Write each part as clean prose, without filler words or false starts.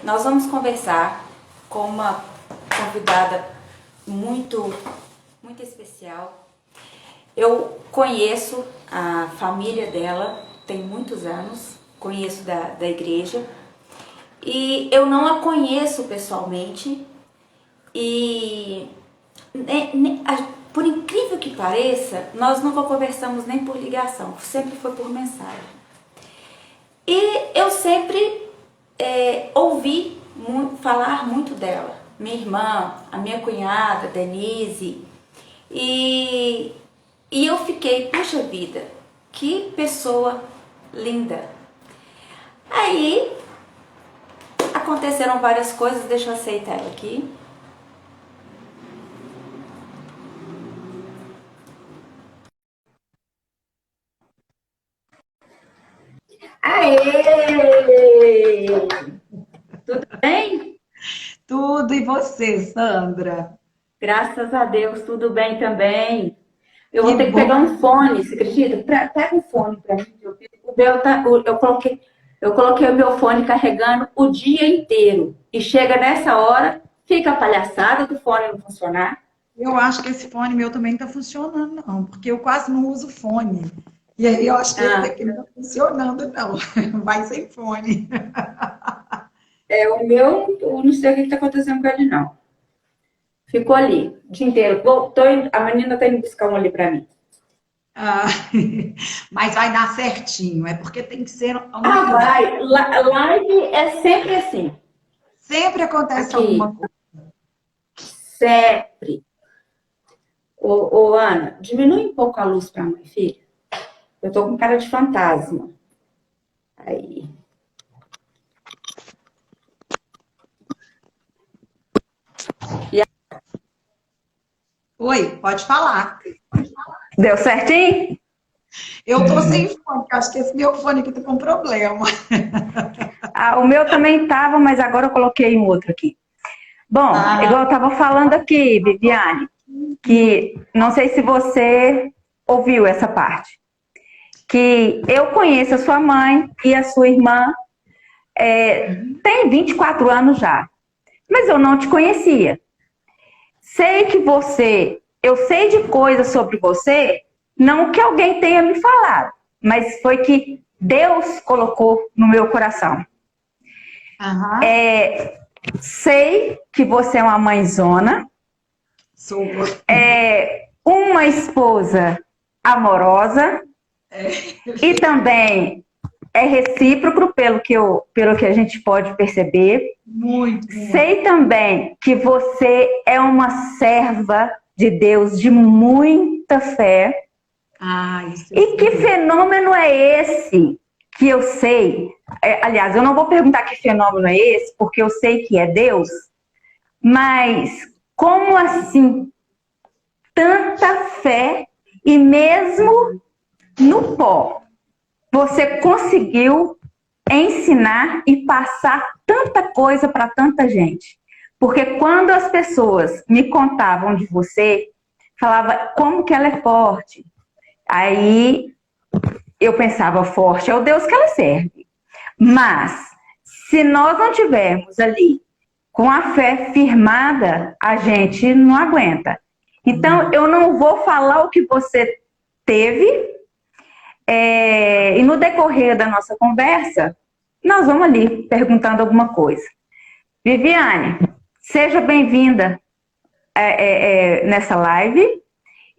Nós vamos conversar com uma convidada muito, muito especial. Eu conheço a família dela, tem muitos anos, conheço da igreja, e eu não a conheço pessoalmente, e por incrível que pareça, nós nunca conversamos nem por ligação, sempre foi por mensagem. E eu sempre ouvi falar muito dela. Minha irmã, a minha cunhada, Denise. E, e eu fiquei, puxa vida, que pessoa linda. Aí aconteceram várias coisas, deixa eu aceitar ela aqui. Aê! Tudo bem? Tudo, e você, Sandra? Graças a Deus, tudo bem também. Eu Que vou ter que pegar bom. um fone, você acredita? Pega um fone para mim. O meu tá, eu coloquei o meu fone carregando o dia inteiro. E chega nessa hora, fica a palhaçada do fone não funcionar. Eu acho que esse fone meu também não está funcionando, não, porque eu quase não uso fone. E aí eu acho que esse Ah, daqui não está funcionando, não. Vai sem fone. o meu, eu não sei o que está acontecendo com ele, não. Ficou ali o dia inteiro. A menina está indo buscar um ali para mim. Ah, mas vai dar certinho, é porque tem que ser uma Ah, conversa. vai. Live é sempre assim. Sempre acontece alguma Aqui, coisa. sempre. Ô, Ana, diminui um pouco a luz para mim, filha. Eu tô com cara de fantasma. Aí. E Oi, pode falar. deu certinho? Eu tô sem fone, porque acho que esse meu fone aqui tá com problema. Ah, o meu também tava, mas agora eu coloquei um outro aqui. Bom, Ah, igual eu tava falando aqui, Viviane, que não sei se você ouviu essa parte, que eu conheço a sua mãe e a sua irmã tem 24 anos já, mas eu não te conhecia. Sei que eu sei de coisas sobre você, não que alguém tenha me falado, mas foi que Deus colocou no meu coração. aham, Sei que você é uma mãezona, sou. uma esposa amorosa e também é recíproco pelo que a gente pode perceber. Muito, muito. Sei também que você é uma serva de Deus de muita fé. Ah, isso eu E que sei. fenômeno é esse que eu sei? Aliás, eu não vou perguntar que fenômeno é esse, porque eu sei que é Deus, mas como assim tanta fé e mesmo no pó você conseguiu ensinar e passar tanta coisa para tanta gente? Porque quando as pessoas me contavam de você, falava como que ela é forte. Aí eu pensava, forte é o Deus que ela serve. Mas, se nós não tivermos ali com a fé firmada, a gente não aguenta. Então, eu não vou falar o que você teve, e no decorrer da nossa conversa, nós vamos ali perguntando alguma coisa. Viviane, seja bem-vinda nessa live.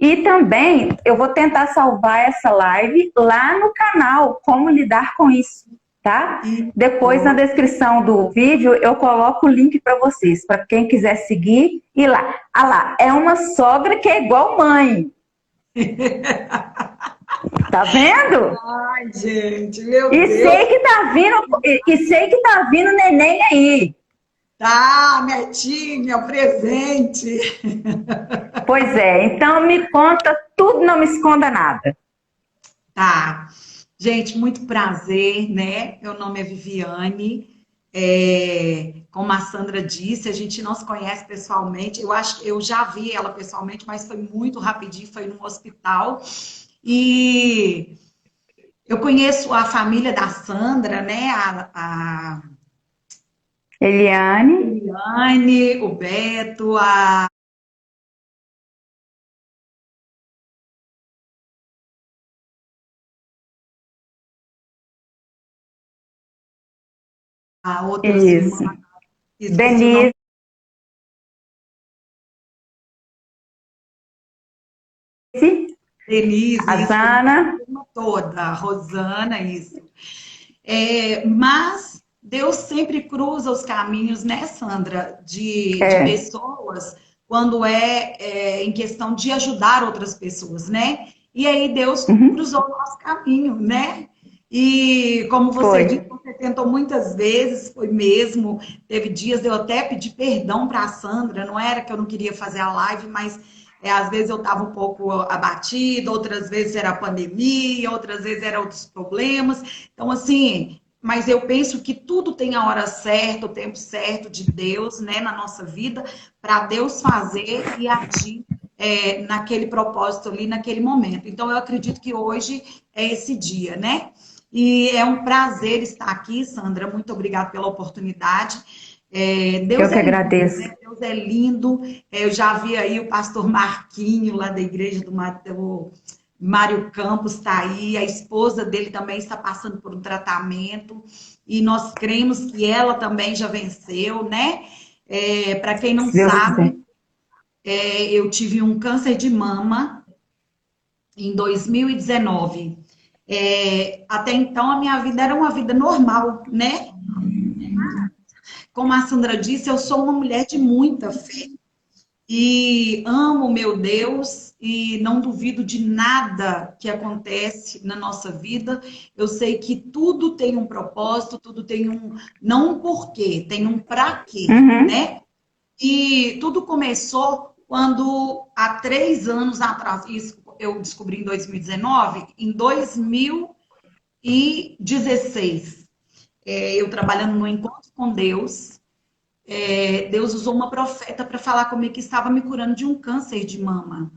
E também eu vou tentar salvar essa live lá no canal Como Lidar com Isso, tá? Depois na Isso. descrição do vídeo eu coloco o link para vocês, para quem quiser seguir e lá. Ah lá, é uma sogra que é igual mãe. Tá vendo? Ai, gente, meu E Deus. sei que tá vindo, e sei que tá vindo neném aí. Tá, netinha, presente. Pois é, então me conta tudo, não me esconda nada. Tá. Gente, muito prazer, né? Meu nome é Viviane. Como a Sandra disse, a gente não se conhece pessoalmente. Eu acho que eu já vi ela pessoalmente, mas foi muito rapidinho, foi num hospital. E eu conheço a família da Sandra, né? Eliane. Eliane, o Beto, a outras irmãs, Isso. esqueci o nome, Denise. Denise, A isso, foi Zana. a turma toda, a Rosana, isso. Mas Deus sempre cruza os caminhos, né, Sandra, de É. pessoas quando em questão de ajudar outras pessoas, né? E aí Deus Uhum. cruzou o nosso caminho, né? E como você Foi. disse, você tentou muitas vezes, foi mesmo. Teve dias de eu até pedir perdão para a Sandra, não era que eu não queria fazer a live, mas às vezes eu estava um pouco abatida, outras vezes era a pandemia, outras vezes eram outros problemas. Então, assim, mas eu penso que tudo tem a hora certa, o tempo certo de Deus, né, na nossa vida, para Deus fazer e agir naquele propósito ali, naquele momento. Então, eu acredito que hoje é esse dia, né? E é um prazer estar aqui, Sandra. Muito obrigada pela oportunidade. Eu Deus que é lindo, agradeço. né? Deus é lindo. Eu já vi aí o pastor Marquinho, lá da igreja do Mário Campos, está aí. A esposa dele também está passando por um tratamento. E nós cremos que ela também já venceu, né? Para quem não Se Deus quiser. sabe, eu tive um câncer de mama em 2019. Até então, a minha vida era uma vida normal, né? Como a Sandra disse, eu sou uma mulher de muita fé. E amo meu Deus e não duvido de nada que acontece na nossa vida. Eu sei que tudo tem um propósito, tudo tem não um porquê, tem um para quê, Uhum. né? E tudo começou quando, há 3 anos atrás, isso eu descobri em 2019, em 2016, eu trabalhando no Encontro com Deus, Deus usou uma profeta para falar comigo que estava me curando de um câncer de mama.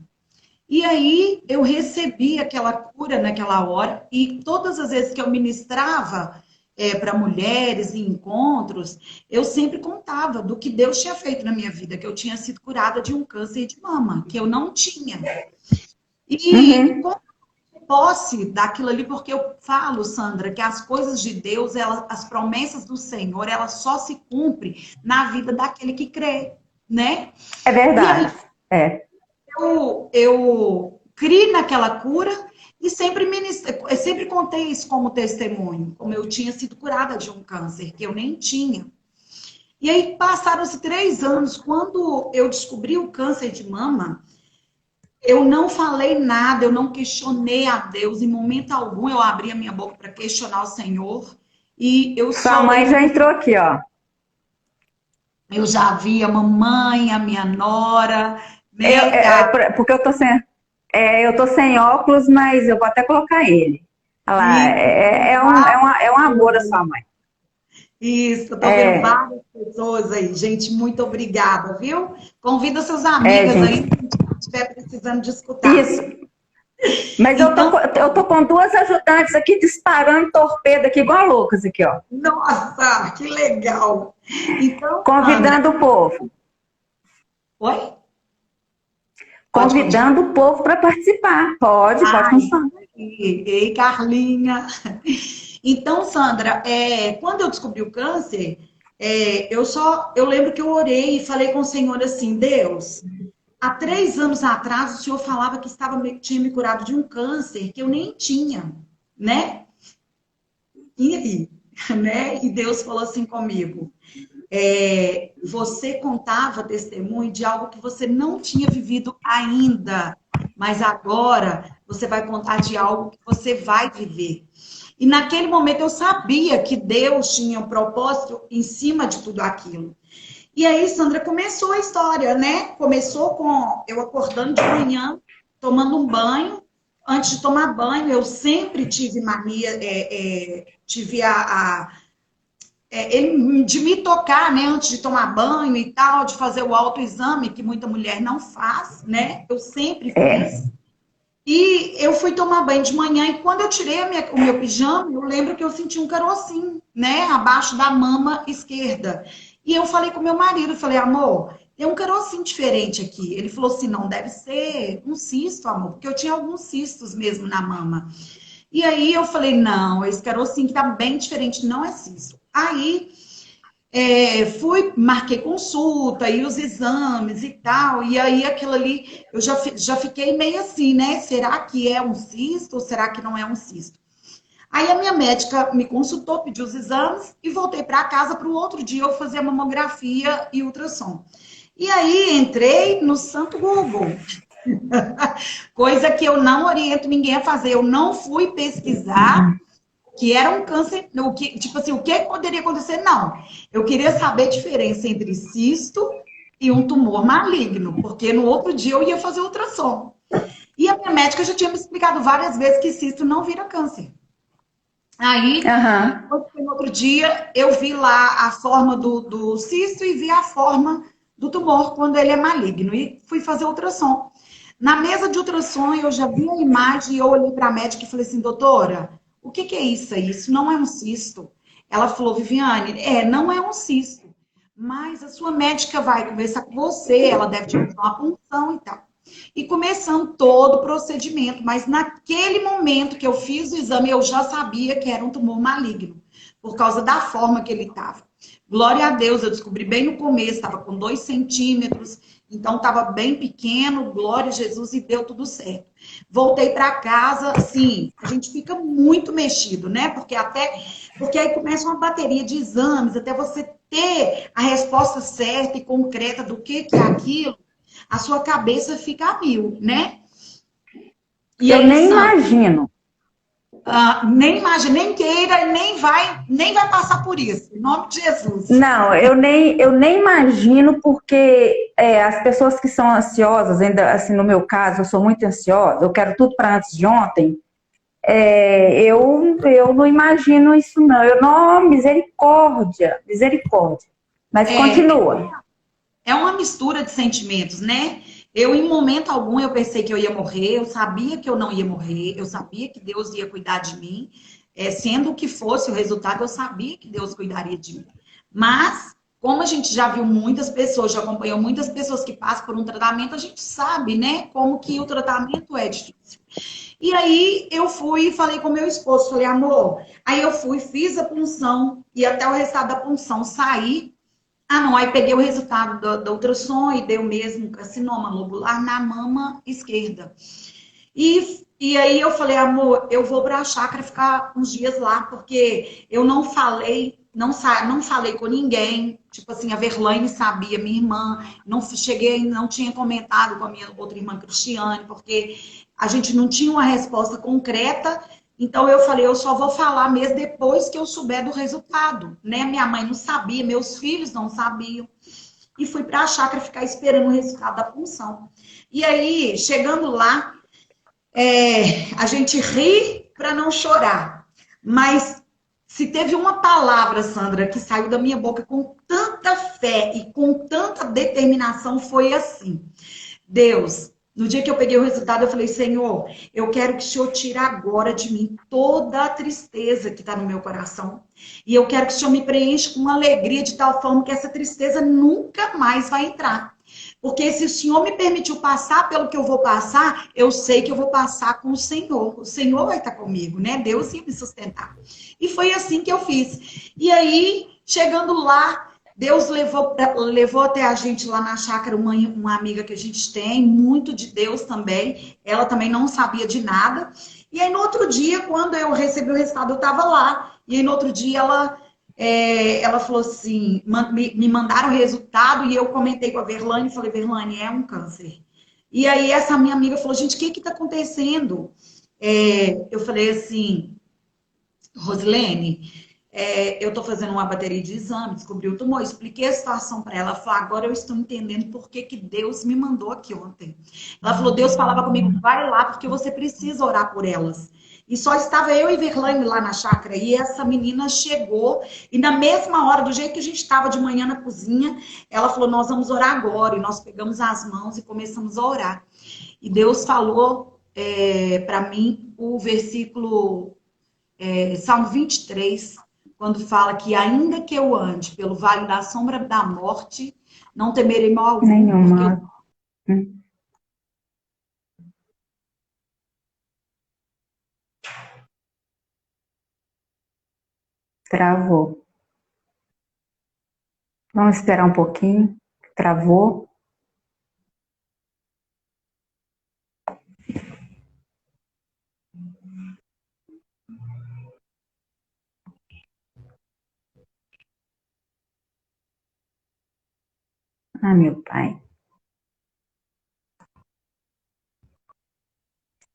E aí eu recebi aquela cura naquela hora, e todas as vezes que eu ministrava para mulheres em encontros, eu sempre contava do que Deus tinha feito na minha vida, que eu tinha sido curada de um câncer de mama, que eu não tinha. E Uhum. posse daquilo ali, porque eu falo, Sandra, que as coisas de Deus, as promessas do Senhor, elas só se cumprem na vida daquele que crê, né? É E aí verdade. É. eu criei naquela cura e eu sempre contei isso como testemunho, como eu tinha sido curada de um câncer que eu nem tinha. E aí passaram-se 3 anos, quando eu descobri o câncer de mama, eu não falei nada, eu não questionei a Deus, em momento algum eu abri a minha boca para questionar o Senhor, e eu Sua só mãe lembro já que entrou aqui, ó. eu já vi a mamãe, a minha nora, né? Porque eu tô sem óculos, mas eu vou até colocar ele. Olha lá, E tô vendo é um amor a sua mãe. isso, eu tô vendo É, várias pessoas aí. Gente, muito obrigada, viu? Convida suas é, amigas aí, gente. se estiver precisando de escutar. Isso. Mas Então, eu tô com duas ajudantes aqui disparando torpedo aqui, igual loucas aqui, ó. nossa, que legal. Então, Sandra, Convidando o povo. oi? Pode continuar? Convidando o povo para participar. Pode Ai, continuar. ei, Carlinha. Então, Sandra, quando eu descobri o câncer, eu lembro que eu orei e falei com o Senhor assim, Deus, há 3 anos atrás o Senhor falava que tinha me curado de um câncer que eu nem tinha, né? E aí, né? E Deus falou assim comigo, você contava testemunho de algo que você não tinha vivido ainda, mas agora você vai contar de algo que você vai viver. E naquele momento eu sabia que Deus tinha um propósito em cima de tudo aquilo. E aí, Sandra, começou a história, né? Começou com eu acordando de manhã, tomando um banho. Antes de tomar banho, eu sempre tive mania, tive de me tocar, né, antes de tomar banho e tal, de fazer o autoexame, que muita mulher não faz, né? Eu sempre É, fiz. E eu fui tomar banho de manhã e quando eu tirei o meu pijama, eu lembro que eu senti um carocinho, né, abaixo da mama esquerda. E eu falei com meu marido, eu falei, amor, tem um carocinho diferente aqui. Ele falou assim, não, deve ser um cisto, amor, porque eu tinha alguns cistos mesmo na mama. E aí eu falei, não, esse carocinho que tá bem diferente, não é cisto. Aí fui, marquei consulta e os exames e tal, e aí aquilo ali, eu já fiquei meio assim, né? Será que é um cisto ou será que não é um cisto? Aí a minha médica me consultou, pediu os exames e voltei para casa para o outro dia eu fazer a mamografia e ultrassom. E aí entrei no santo Google, coisa que eu não oriento ninguém a fazer. Eu não fui pesquisar que era um câncer, o que, tipo assim, o que poderia acontecer? Não. Eu queria saber a diferença entre cisto e um tumor maligno, porque no outro dia eu ia fazer ultrassom. E a minha médica já tinha me explicado várias vezes que cisto não vira câncer. Aí, Aham. no outro dia, eu vi lá a forma do cisto e vi a forma do tumor quando ele é maligno. E fui fazer ultrassom. Na mesa de ultrassom, eu já vi a imagem e eu olhei para a médica e falei assim, doutora, o que é isso aí? Isso não é um cisto. Ela falou, Viviane, não é um cisto. Mas a sua médica vai conversar com você, ela deve te fazer uma punção e tal. E começando todo o procedimento, mas naquele momento que eu fiz o exame, eu já sabia que era um tumor maligno, por causa da forma que ele estava. Glória a Deus, eu descobri bem no começo, estava com 2 centímetros, então estava bem pequeno, glória a Jesus, e deu tudo certo. Voltei para casa, assim, a gente fica muito mexido, né? Porque aí começa uma bateria de exames, até você ter a resposta certa e concreta do que é aquilo, a sua cabeça fica a mil, né? E Eu aí, nem Sandra, imagino. nem imagina, nem queira, nem vai passar por isso. Em nome de Jesus. Não, eu nem imagino porque as pessoas que são ansiosas, ainda assim no meu caso, eu sou muito ansiosa, eu quero tudo para antes de ontem. Eu não imagino isso não. Eu não, misericórdia, misericórdia. Mas É, continua. é uma mistura de sentimentos, né? Eu, em momento algum, eu pensei que eu ia morrer, eu sabia que eu não ia morrer, eu sabia que Deus ia cuidar de mim, sendo o que fosse o resultado, eu sabia que Deus cuidaria de mim. Mas, como a gente já viu muitas pessoas, já acompanhou muitas pessoas que passam por um tratamento, a gente sabe, né, como que o tratamento é difícil. E aí eu fui e falei com meu esposo, falei, amor, aí eu fui, fiz a punção, e até o resultado da punção sair. Ah, não, aí peguei o resultado do ultrassom e deu mesmo carcinoma lobular na mama esquerda. E aí eu falei, amor, eu vou para a chácara ficar uns dias lá, porque eu não falei, não falei com ninguém. Tipo assim, a Verlaine sabia, minha irmã, não cheguei, não tinha comentado com a minha outra irmã Cristiane, porque a gente não tinha uma resposta concreta. Então eu falei, eu só vou falar mesmo depois que eu souber do resultado, né? Minha mãe não sabia, meus filhos não sabiam. E fui para a chácara ficar esperando o resultado da punção. E aí, chegando lá, a gente ri para não chorar. Mas se teve uma palavra, Sandra, que saiu da minha boca com tanta fé e com tanta determinação, foi assim: Deus, no dia que eu peguei o resultado, eu falei, Senhor, eu quero que o Senhor tire agora de mim toda a tristeza que está no meu coração. E eu quero que o Senhor me preencha com uma alegria de tal forma que essa tristeza nunca mais vai entrar. Porque se o Senhor me permitiu passar pelo que eu vou passar, eu sei que eu vou passar com o Senhor. O Senhor vai estar comigo, né? Deus ia me sustentar. E foi assim que eu fiz. E aí, chegando lá, Deus levou até a gente lá na chácara uma amiga que a gente tem, muito de Deus também. Ela também não sabia de nada. E aí, no outro dia, quando eu recebi o resultado, eu estava lá. E aí, no outro dia, ela falou assim, me mandaram o resultado e eu comentei com a Verlane e falei, Verlane, é um câncer. E aí essa minha amiga falou, gente, o que está acontecendo? Eu falei assim, Rosilene, eu estou fazendo uma bateria de exame, descobri o tumor, expliquei a situação para ela, ela falou, agora eu estou entendendo por que Deus me mandou aqui ontem. Ela falou, Deus falava comigo, vai lá porque você precisa orar por elas. E só estava eu e Verlaine lá na chácara. E essa menina chegou, e na mesma hora, do jeito que a gente estava de manhã na cozinha, ela falou, nós vamos orar agora. E nós pegamos as mãos e começamos a orar. E Deus falou para mim o versículo Salmo 23, quando fala que ainda que eu ande pelo vale da sombra da morte, não temerei mal algum, porque eu... Nenhuma. Hum, Travou. Vamos esperar um pouquinho. Travou. Ah, meu pai.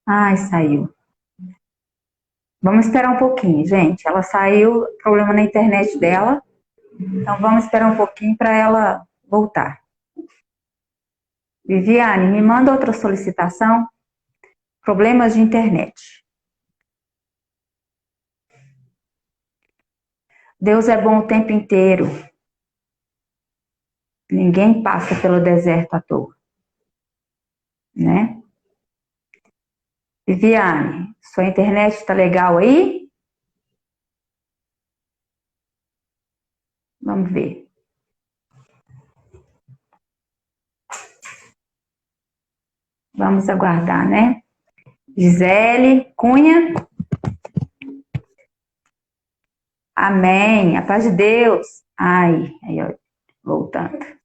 Ai, saiu. Vamos esperar um pouquinho, gente. Ela saiu, problema na internet dela. Então vamos esperar um pouquinho para ela voltar. Viviane, me manda outra solicitação. Problemas de internet. Deus é bom o tempo inteiro. Ninguém passa pelo deserto à toa, né? Viviane, sua internet está legal aí? Vamos ver. Vamos aguardar, né? Gisele Cunha. Amém. A paz de Deus. Ai, aí, ó, voltando.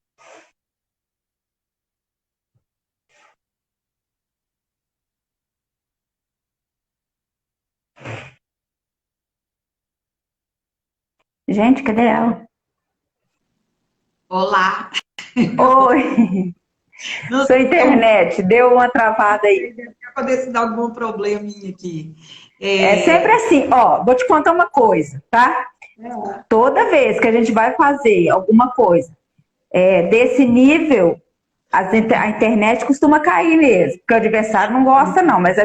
Gente, cadê ela? Olá! Oi, Não sua sei, internet deu uma travada aí. deve ter acontecido algum probleminha aqui. É sempre assim, ó, vou te contar uma coisa, tá? É, Toda vez que a gente vai fazer alguma coisa desse nível, a internet costuma cair mesmo, porque o adversário não gosta, não, mas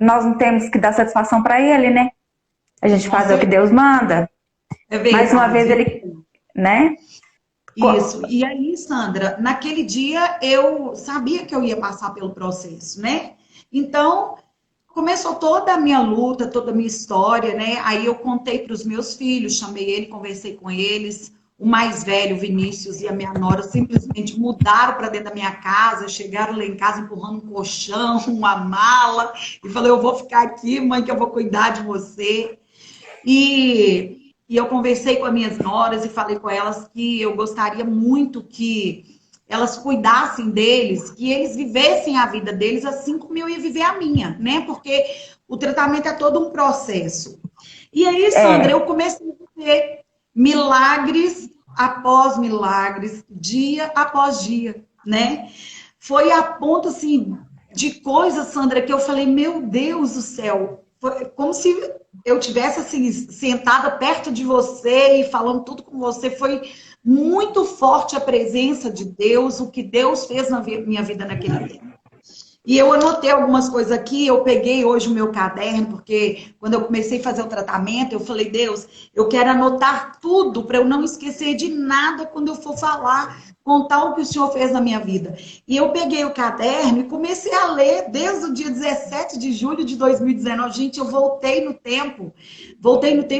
nós não temos que dar satisfação para ele, né? A gente com faz o que certeza, Deus manda. é Mais uma vez verdade. ele, né? Isso. E aí, Sandra, naquele dia eu sabia que eu ia passar pelo processo, né? Então, começou toda a minha luta, toda a minha história, né? Aí eu contei para os meus filhos, chamei ele, conversei com eles. O mais velho, o Vinícius, e a minha nora simplesmente mudaram para dentro da minha casa, chegaram lá em casa empurrando um colchão, uma mala, e falei: eu vou ficar aqui, mãe, que eu vou cuidar de você. E eu conversei com as minhas noras e falei com elas que eu gostaria muito que elas cuidassem deles, que eles vivessem a vida deles assim como eu ia viver a minha, né? Porque o tratamento é todo um processo. E aí, Sandra, eu É, comecei a ver milagres após milagres, dia após dia, né? Foi a ponto, assim, de coisas, Sandra, que eu falei: meu Deus do céu, foi como se eu tivesse, assim, sentada perto de você e falando tudo com você. Foi muito forte a presença de Deus, o que Deus fez na minha vida naquele tempo. E eu anotei algumas coisas aqui, eu peguei hoje o meu caderno, porque quando eu comecei a fazer o tratamento, eu falei: Deus, eu quero anotar tudo para eu não esquecer de nada quando eu for falar, contar o que o Senhor fez na minha vida. E eu peguei o caderno e comecei a ler desde o dia 17 de julho de 2019. Gente, eu voltei no tempo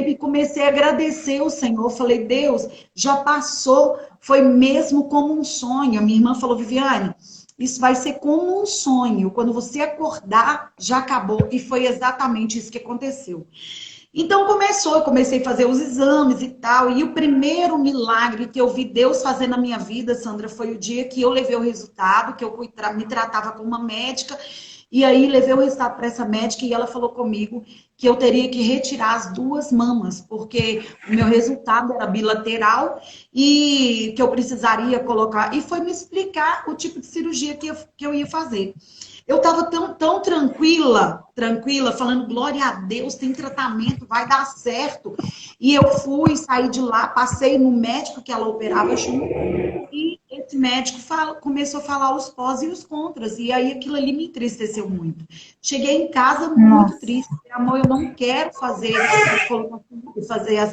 e comecei a agradecer o Senhor. Falei: Deus, já passou, foi mesmo como um sonho. A minha irmã falou: Viviane, isso vai ser como um sonho. Quando você acordar, já acabou. E foi exatamente isso que aconteceu. Então eu comecei a fazer os exames e tal. E o primeiro milagre que eu vi Deus fazer na minha vida, Sandra, foi o dia que eu levei o resultado, que eu me tratava com uma médica. E aí levei o resultado para essa médica e ela falou comigo que eu teria que retirar as duas mamas, porque o meu resultado era bilateral e que eu precisaria colocar. E foi me explicar o tipo de cirurgia que eu ia fazer. Eu estava tão tranquila, falando: glória a Deus, tem tratamento, vai dar certo. E eu fui, saí de lá, passei no médico que ela operava junto, e esse médico começou a falar os pós e os contras. E aí aquilo ali me entristeceu muito. Cheguei em casa muito nossa, triste. Amor, eu não quero fazer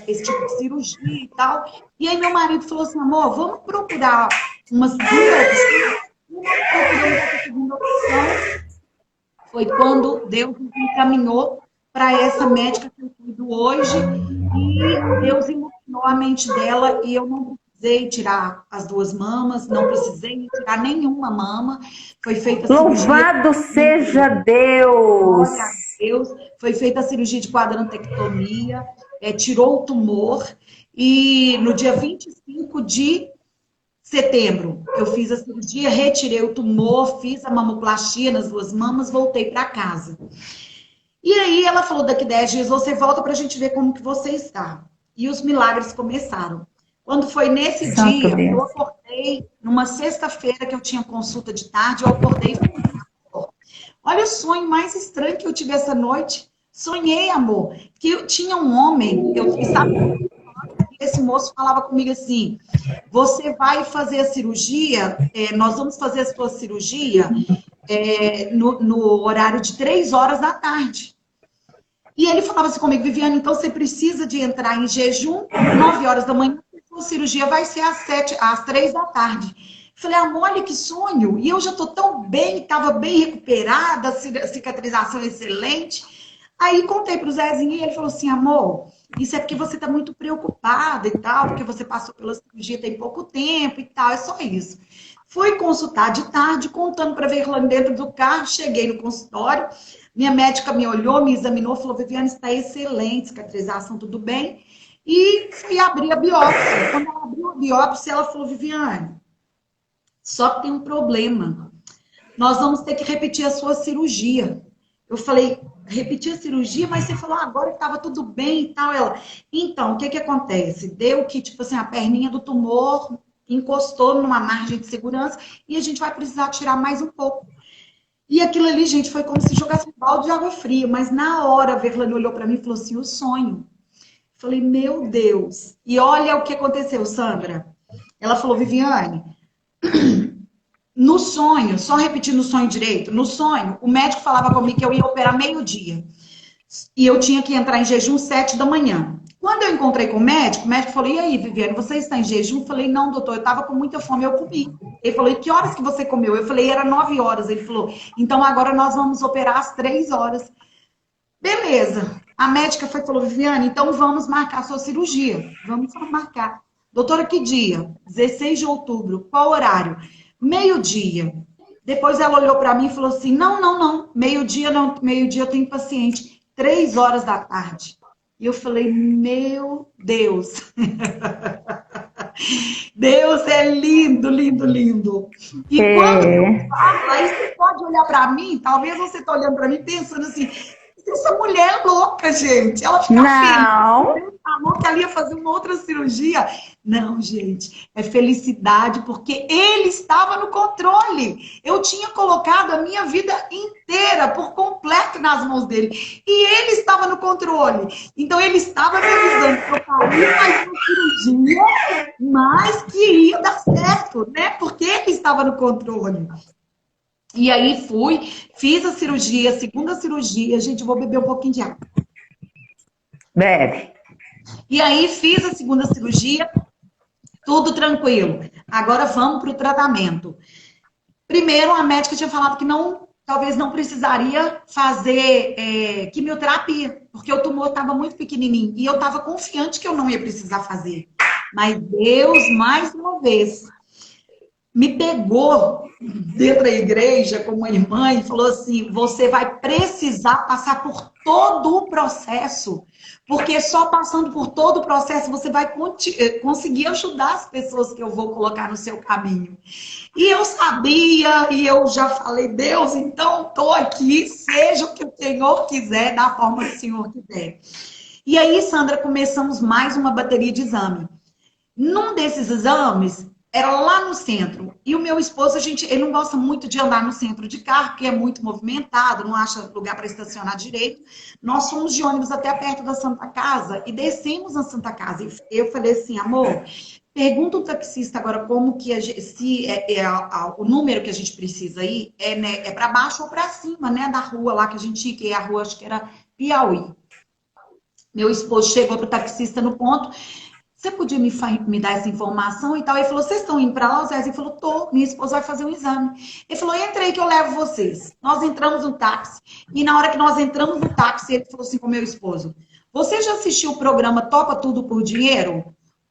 esse tipo de cirurgia e tal. E aí meu marido falou assim: amor, vamos procurar uma segunda opção. Procuramos essa segunda opção. Foi quando Deus nos encaminhou para essa médica que eu cuido hoje, e Deus iluminou a mente dela e eu não precisei tirar as duas mamas, não precisei tirar nenhuma mama, foi feita a cirurgia. Louvado seja Deus! Glória a Deus, foi feita a cirurgia de quadrantectomia, tirou o tumor, e no dia 25 de setembro, eu fiz a cirurgia, retirei o tumor, fiz a mamoplastia nas duas mamas, voltei para casa. E aí ela falou, daqui 10 dias você volta para a gente ver como que você está. E os milagres começaram. Quando foi nesse Santo dia, eu Deus. acordei, numa sexta-feira que eu tinha consulta de tarde, eu acordei e falei, olha o sonho mais estranho que eu tive essa noite. Sonhei, amor, que eu tinha um homem, eu estava, esse moço falava comigo assim, você vai fazer a cirurgia, nós vamos fazer a sua cirurgia no horário de 3 horas da tarde. E ele falava assim comigo, Viviane, então você precisa de entrar em jejum, 9 horas da manhã, a sua cirurgia vai ser às 3 da tarde. Falei, amor, olha que sonho. E eu já estou tão bem, estava bem recuperada, a cicatrização excelente. Aí contei para o Zezinho e ele falou assim, amor, isso é porque você está muito preocupada e tal, porque você passou pela cirurgia tem pouco tempo e tal, é só isso. Fui consultar de tarde, contando para Verlane dentro do carro, cheguei no consultório, minha médica me olhou, me examinou, falou, Viviane, está excelente, cicatrização, tudo bem. E fui abrir a biópsia. Quando ela abriu a biópsia, ela falou, Viviane, só que tem um problema. Nós vamos ter que repetir a sua cirurgia. Eu falei, repetir a cirurgia? Mas você falou agora que estava tudo bem e tal. Ela, então, o que que acontece? Deu que, tipo assim, a perninha do tumor encostou numa margem de segurança e a gente vai precisar tirar mais um pouco. E aquilo ali, gente, foi como se jogasse um balde de água fria. Mas na hora, a Verlane olhou para mim e falou assim, o sonho. Eu falei, meu Deus. E olha o que aconteceu, Sandra. Ela falou, Viviane, no sonho, só repetindo o sonho direito, no sonho, o médico falava comigo que eu ia operar meio-dia. E eu tinha que entrar em jejum 7 da manhã. Quando eu encontrei com o médico falou, e aí, Viviane, você está em jejum? Eu falei, não, doutor, eu estava com muita fome, eu comi. Ele falou, e que horas que você comeu? Eu falei, era 9 horas. Ele falou, então agora nós vamos operar às 3 horas. Beleza. A médica falou, Viviane, então vamos marcar a sua cirurgia. Vamos marcar. Doutora, que dia? 16 de outubro. Qual horário? Meio-dia. Depois ela olhou para mim e falou assim, não. Meio-dia não, meio-dia eu tenho paciente. 3 horas da tarde. E eu falei, meu Deus. Deus é lindo, lindo, lindo. E quando eu falo, aí você pode olhar para mim, talvez você está olhando para mim pensando assim, essa mulher é louca, gente. Ela fica feliz. Falou que ela ia fazer uma outra cirurgia. Não, gente, é felicidade, porque ele estava no controle. Eu tinha colocado a minha vida inteira, por completo, nas mãos dele. E ele estava no controle. Então, ele estava me avisando que eu faria mais uma cirurgia, mas que ia dar certo, né? Porque ele estava no controle. E aí fui, fiz a cirurgia, a segunda cirurgia. Gente, eu vou beber um pouquinho de água. Bebe. E aí fiz a segunda cirurgia, tudo tranquilo. Agora vamos para o tratamento. Primeiro, a médica tinha falado que talvez não precisaria fazer quimioterapia, porque o tumor estava muito pequenininho. E eu estava confiante que eu não ia precisar fazer. Mas Deus, mais uma vez, me pegou dentro da igreja como irmã e falou assim, você vai precisar passar por todo o processo, porque só passando por todo o processo você vai conseguir ajudar as pessoas que eu vou colocar no seu caminho. E eu sabia, e eu já falei, Deus, então estou aqui, seja o que o Senhor quiser, da forma que o Senhor quiser. E aí, Sandra, começamos mais uma bateria de exame. Num desses exames, era lá no centro. E o meu esposo, ele não gosta muito de andar no centro de carro, porque é muito movimentado, não acha lugar para estacionar direito. Nós fomos de ônibus até perto da Santa Casa e descemos na Santa Casa. E eu falei assim, amor, pergunta o taxista agora como que o número que a gente precisa ir é para baixo ou para cima, né, da rua lá que a gente ia, que é a rua, acho que era Piauí. Meu esposo chegou para o taxista no ponto. você podia me dar essa informação e tal? Ele falou, vocês estão indo para lá? O Zezinho falou, tô, minha esposa vai fazer um exame. Ele falou, entra aí que eu levo vocês. Nós entramos no táxi, e na hora que nós entramos no táxi, ele falou assim com o meu esposo, você já assistiu o programa Topa Tudo por Dinheiro?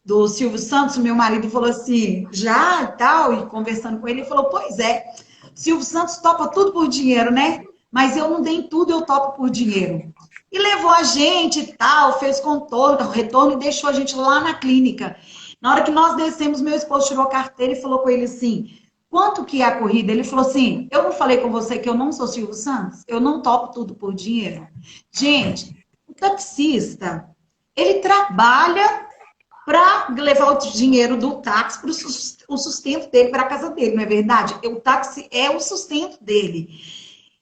Do Silvio Santos, meu marido falou assim, já e tal, e conversando com ele, ele falou, pois é, Silvio Santos topa tudo por dinheiro, né? Mas eu não dei em tudo, eu topo por dinheiro. E levou a gente e tal, fez contorno, retorno e deixou a gente lá na clínica. Na hora que nós descemos, meu esposo tirou a carteira e falou com ele assim, quanto que é a corrida? Ele falou assim, eu não falei com você que eu não sou Silvio Santos? Eu não topo tudo por dinheiro? Gente, o taxista, ele trabalha para levar o dinheiro do táxi para o sustento dele, para a casa dele, não é verdade? O táxi é o sustento dele.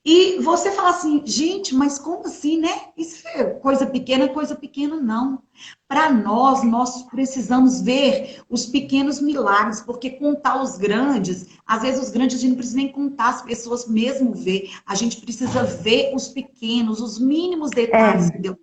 E você fala assim, gente, mas como assim, né? Isso é coisa pequena não. Para nós precisamos ver os pequenos milagres, porque contar os grandes, às vezes os grandes a gente não precisa nem contar, as pessoas mesmo ver. A gente precisa ver os pequenos, os mínimos detalhes que Deus.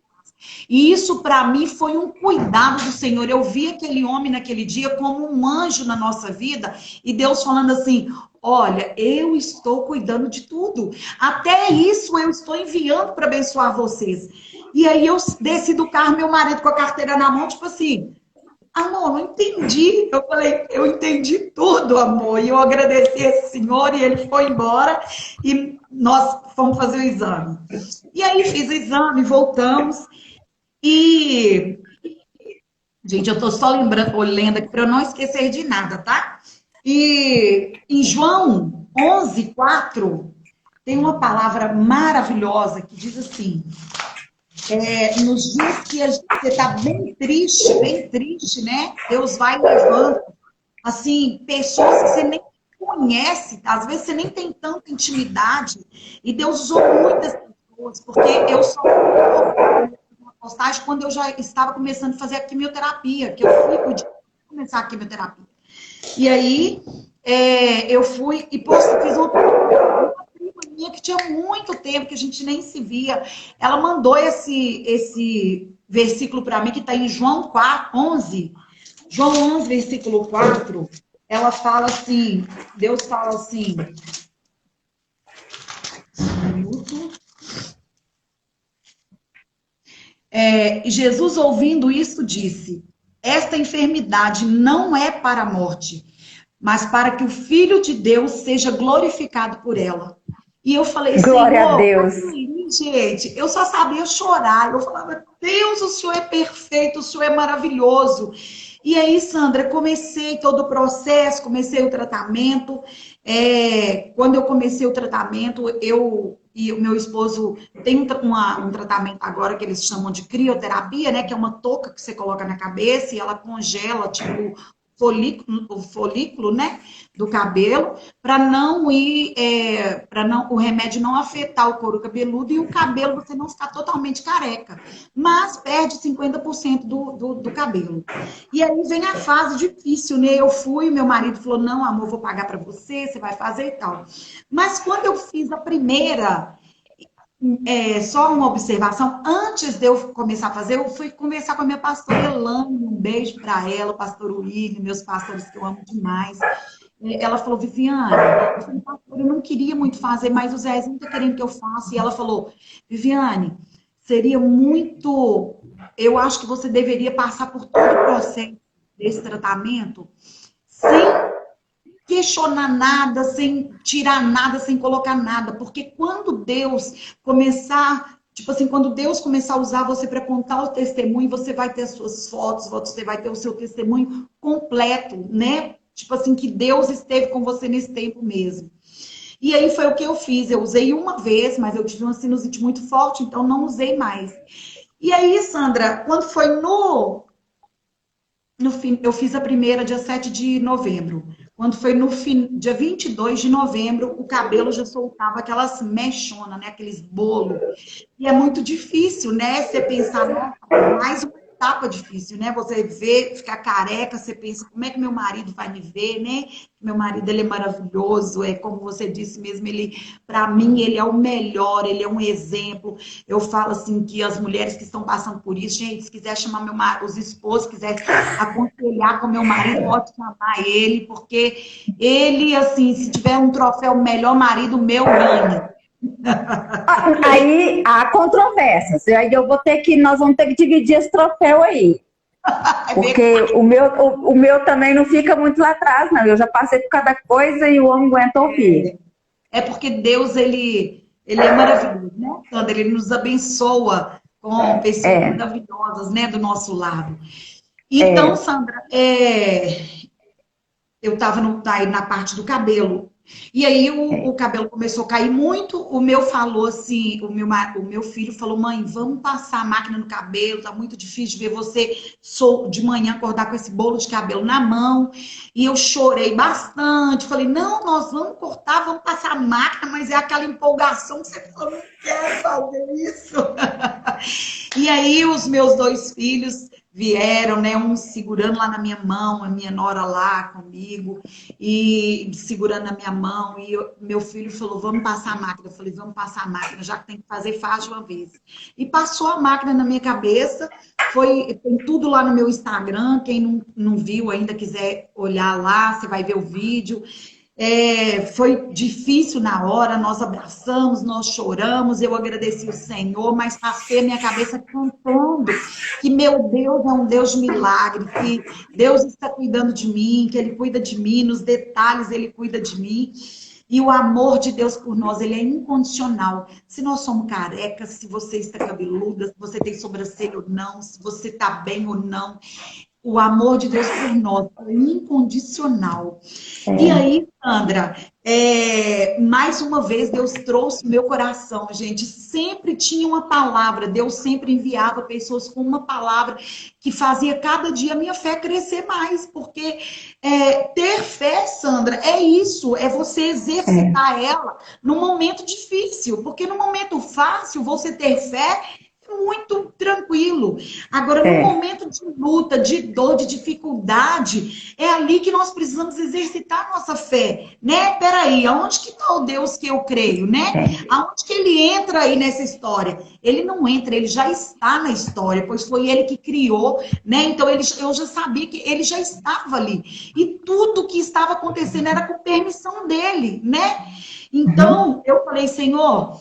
E isso, para mim, foi um cuidado do Senhor. Eu vi aquele homem naquele dia como um anjo na nossa vida, e Deus falando assim, olha, eu estou cuidando de tudo. Até isso eu estou enviando para abençoar vocês. E aí eu desci do carro, meu marido com a carteira na mão, tipo assim, amor, não entendi. Eu falei, eu entendi tudo, amor. E eu agradeci esse senhor, e ele foi embora, e nós fomos fazer o exame. E aí fiz o exame, voltamos. E, gente, eu tô só lembrando, olhando aqui para eu não esquecer de nada, tá? E em João 11:4, tem uma palavra maravilhosa que diz assim, nos dias que você tá bem triste, né? Deus vai levando, assim, pessoas que você nem conhece, às vezes você nem tem tanta intimidade, e Deus usou muitas pessoas, porque eu só postagem quando eu já estava começando a fazer a quimioterapia, que eu fui começar a quimioterapia. E aí, eu fui e fiz uma prima minha que tinha muito tempo que a gente nem se via. Ela mandou esse versículo para mim, que está em João 11. João 11, versículo 4. Ela fala assim, Deus fala assim... Um minuto. E Jesus, ouvindo isso, disse, esta enfermidade não é para a morte, mas para que o Filho de Deus seja glorificado por ela. E eu falei, Glória Senhor, a Deus. gente, eu só sabia chorar. Eu falava, Deus, o Senhor é perfeito, o Senhor é maravilhoso. E aí, Sandra, comecei todo o processo, comecei o tratamento. Quando eu comecei o tratamento, eu e o meu esposo tem um tratamento agora que eles chamam de crioterapia, né? Que é uma touca que você coloca na cabeça e ela congela, tipo, o folículo, né, do cabelo, para não o remédio não afetar o couro cabeludo e o cabelo você não ficar totalmente careca, mas perde 50% do cabelo. E aí vem a fase difícil, né? Eu fui, meu marido falou, não, amor, vou pagar para você, você vai fazer e tal. Mas quando eu fiz a primeira, só uma observação, antes de eu começar a fazer, eu fui conversar com a minha pastora Elane, um beijo para ela, o pastor William, meus pastores que eu amo demais. Ela falou, Viviane, eu falei, pastor, eu não queria muito fazer, mas o Zezinho está querendo que eu faça. E ela falou, Viviane, seria muito... Eu acho que você deveria passar por todo o processo desse tratamento sem questionar nada, sem tirar nada, sem colocar nada. Porque quando Deus começar, tipo assim, quando Deus começar a usar você para contar o testemunho, você vai ter as suas fotos, você vai ter o seu testemunho completo, né? Tipo assim, que Deus esteve com você nesse tempo mesmo. E aí foi o que eu fiz. Eu usei uma vez, mas eu tive uma sinusite muito forte, então não usei mais. E aí, Sandra, quando foi no fim, eu fiz a primeira dia 7 de novembro. Quando foi no dia 22 de novembro, o cabelo já soltava aquelas mechonas, né? Aqueles bolos. E é muito difícil, né? Você pensar, mais uma etapa difícil, né? Você vê, ficar careca, você pensa, como é que meu marido vai me ver, né? Meu marido, ele é maravilhoso, é como você disse mesmo, ele, para mim, ele é o melhor, ele é um exemplo. Eu falo assim que as mulheres que estão passando por isso, gente, se quiser chamar meu marido, os esposos, quiser aconselhar com meu marido, pode chamar ele, porque ele, assim, se tiver um troféu melhor marido meu, ganha. Aí há controvérsias. Aí nós vamos ter que dividir esse troféu aí. Porque o meu também não fica muito lá atrás, não. Eu já passei por cada coisa e o homem aguenta ouvir. É porque Deus, ele é maravilhoso, né, Sandra? Ele nos abençoa com pessoas maravilhosas, né, do nosso lado. Então, Sandra, eu estava aí na parte do cabelo. E aí o cabelo começou a cair muito. O meu falou assim, o meu filho falou, mãe, vamos passar a máquina no cabelo, tá muito difícil de ver você de manhã acordar com esse bolo de cabelo na mão. E eu chorei bastante. Falei, não, nós vamos cortar, vamos passar a máquina, mas é aquela empolgação que você fala, não quero fazer isso. E aí os meus dois filhos vieram, né, um segurando lá na minha mão, a minha nora lá comigo, e segurando na minha mão, e meu filho falou, vamos passar a máquina. Eu falei, vamos passar a máquina, já que tem que fazer, faz de uma vez. E passou a máquina na minha cabeça, tem tudo lá no meu Instagram, quem não viu ainda, quiser olhar lá, você vai ver o vídeo. Foi difícil na hora, nós abraçamos, nós choramos, eu agradeci o Senhor, mas passei a minha cabeça cantando que meu Deus é um Deus de milagre, que Deus está cuidando de mim, que Ele cuida de mim, nos detalhes Ele cuida de mim. E o amor de Deus por nós, ele é incondicional. Se nós somos carecas, se você está cabeluda, se você tem sobrancelha ou não, se você está bem ou não, o amor de Deus por nós é incondicional. E aí, Sandra, mais uma vez Deus trouxe meu coração, gente. Sempre tinha uma palavra, Deus sempre enviava pessoas com uma palavra que fazia cada dia a minha fé crescer mais. Porque ter fé, Sandra, é isso, é você exercitar ela no momento difícil. Porque no momento fácil, você ter fé muito tranquilo. Agora, no momento de luta, de dor, de dificuldade, é ali que nós precisamos exercitar a nossa fé, né? Peraí, aonde que está o Deus que eu creio, né? Aonde que ele entra aí nessa história? Ele não entra, ele já está na história, pois foi ele que criou, né? Então, eu já sabia que ele já estava ali. E tudo que estava acontecendo era com permissão dele, né? Então, eu falei, Senhor,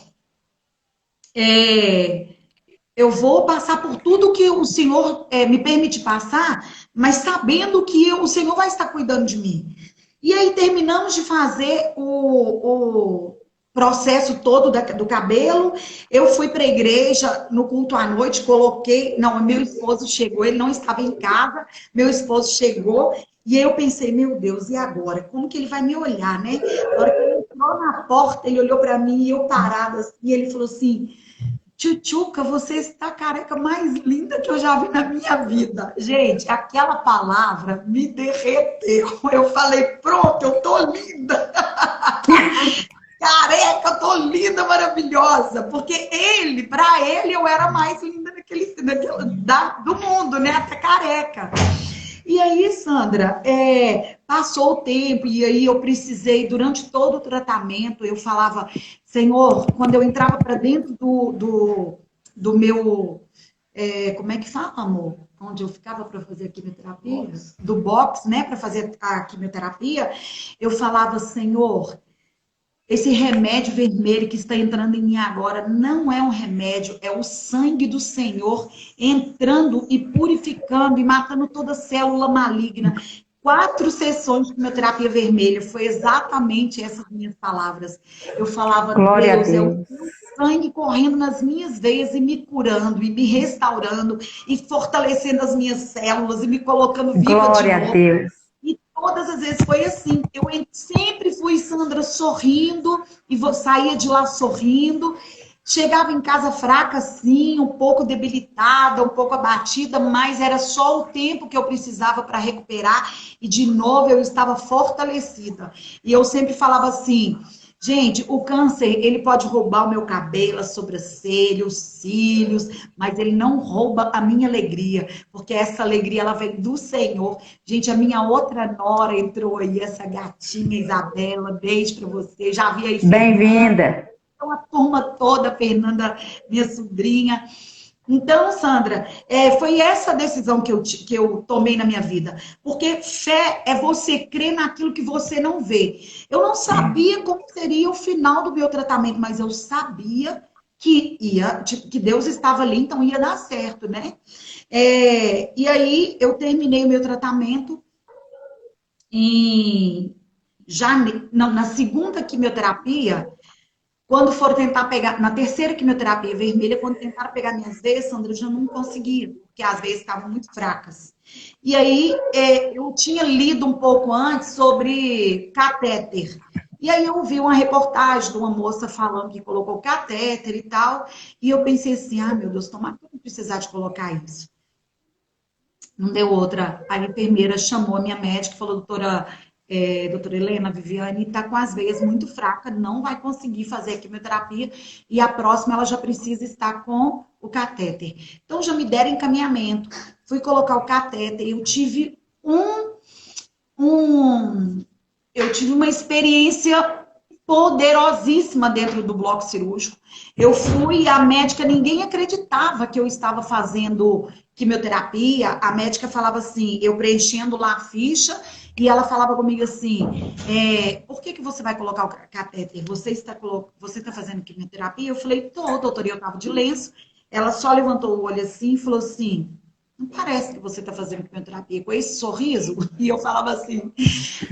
eu vou passar por tudo que o Senhor me permite passar, mas sabendo que o Senhor vai estar cuidando de mim. E aí terminamos de fazer o processo todo do cabelo. Eu fui para a igreja no culto à noite, coloquei... Não, meu esposo chegou, ele não estava em casa, meu esposo chegou, e aí eu pensei, meu Deus, e agora? Como que ele vai me olhar, né? Na hora que ele entrou na porta, ele olhou para mim, e eu parada assim, e ele falou assim... Tchutchuca, você está a careca mais linda que eu já vi na minha vida. Gente, aquela palavra me derreteu. Eu falei, pronto, eu tô linda. Careca, eu tô linda, maravilhosa. Porque para ele, eu era a mais linda do mundo, né? Até careca. E aí, Sandra, passou o tempo e aí eu precisei, durante todo o tratamento, eu falava, Senhor, quando eu entrava para dentro do meu, como é que fala, amor? Onde eu ficava para fazer a quimioterapia? Do box, né, para fazer a quimioterapia, eu falava, Senhor, esse remédio vermelho que está entrando em mim agora não é um remédio, é o sangue do Senhor entrando e purificando e matando toda célula maligna. 4 sessões de quimioterapia vermelha, foi exatamente essas minhas palavras. Eu falava, Glória Deus, a é Deus. o teu sangue correndo nas minhas veias e me curando, e me restaurando, e fortalecendo as minhas células, e me colocando viva Glória de novo. a Deus. E todas as vezes foi assim. Eu sempre fui, Sandra, sorrindo, e saía de lá sorrindo. Chegava em casa fraca, sim, um pouco debilitada, um pouco abatida, mas era só o tempo que eu precisava para recuperar. E, de novo, eu estava fortalecida. E eu sempre falava assim, Gente, o câncer, ele pode roubar o meu cabelo, a sobrancelha, os cílios, mas ele não rouba a minha alegria, porque essa alegria, ela vem do Senhor. Gente, a minha outra nora entrou aí, essa gatinha Isabela, beijo pra você. Já vi aí, Fernanda, Bem-vinda. então, a turma toda, Fernanda, minha sobrinha. Então, Sandra, foi essa decisão que eu tomei na minha vida. Porque fé é você crer naquilo que você não vê. Eu não sabia como seria o final do meu tratamento, mas eu sabia que ia, tipo, que Deus estava ali, então ia dar certo, né? E aí eu terminei o meu tratamento em não, na segunda quimioterapia. Quando for tentar pegar, na terceira quimioterapia vermelha, quando tentaram pegar minhas veias, Sandra, eu já não conseguia, porque as veias estavam muito fracas. E aí, eu tinha lido um pouco antes sobre catéter. E aí eu vi uma reportagem de uma moça falando que colocou catéter e tal, e eu pensei assim, ah, meu Deus, tomara que eu não precisar de colocar isso. Não deu outra. A enfermeira chamou a minha médica e falou, doutora Helena, Viviane está com as veias muito fracas, não vai conseguir fazer a quimioterapia e a próxima ela já precisa estar com o catéter. Então já me deram encaminhamento, fui colocar o catéter, eu tive uma experiência poderosíssima dentro do bloco cirúrgico. Eu fui, a médica, ninguém acreditava que eu estava fazendo quimioterapia. A médica falava assim, eu preenchendo lá a ficha, e ela falava comigo assim, por que você vai colocar o catéter? Você está fazendo quimioterapia? Eu falei, tô, doutora, e eu estava de lenço. Ela só levantou o olho assim e falou assim, não parece que você está fazendo quimioterapia com esse sorriso? E eu falava assim,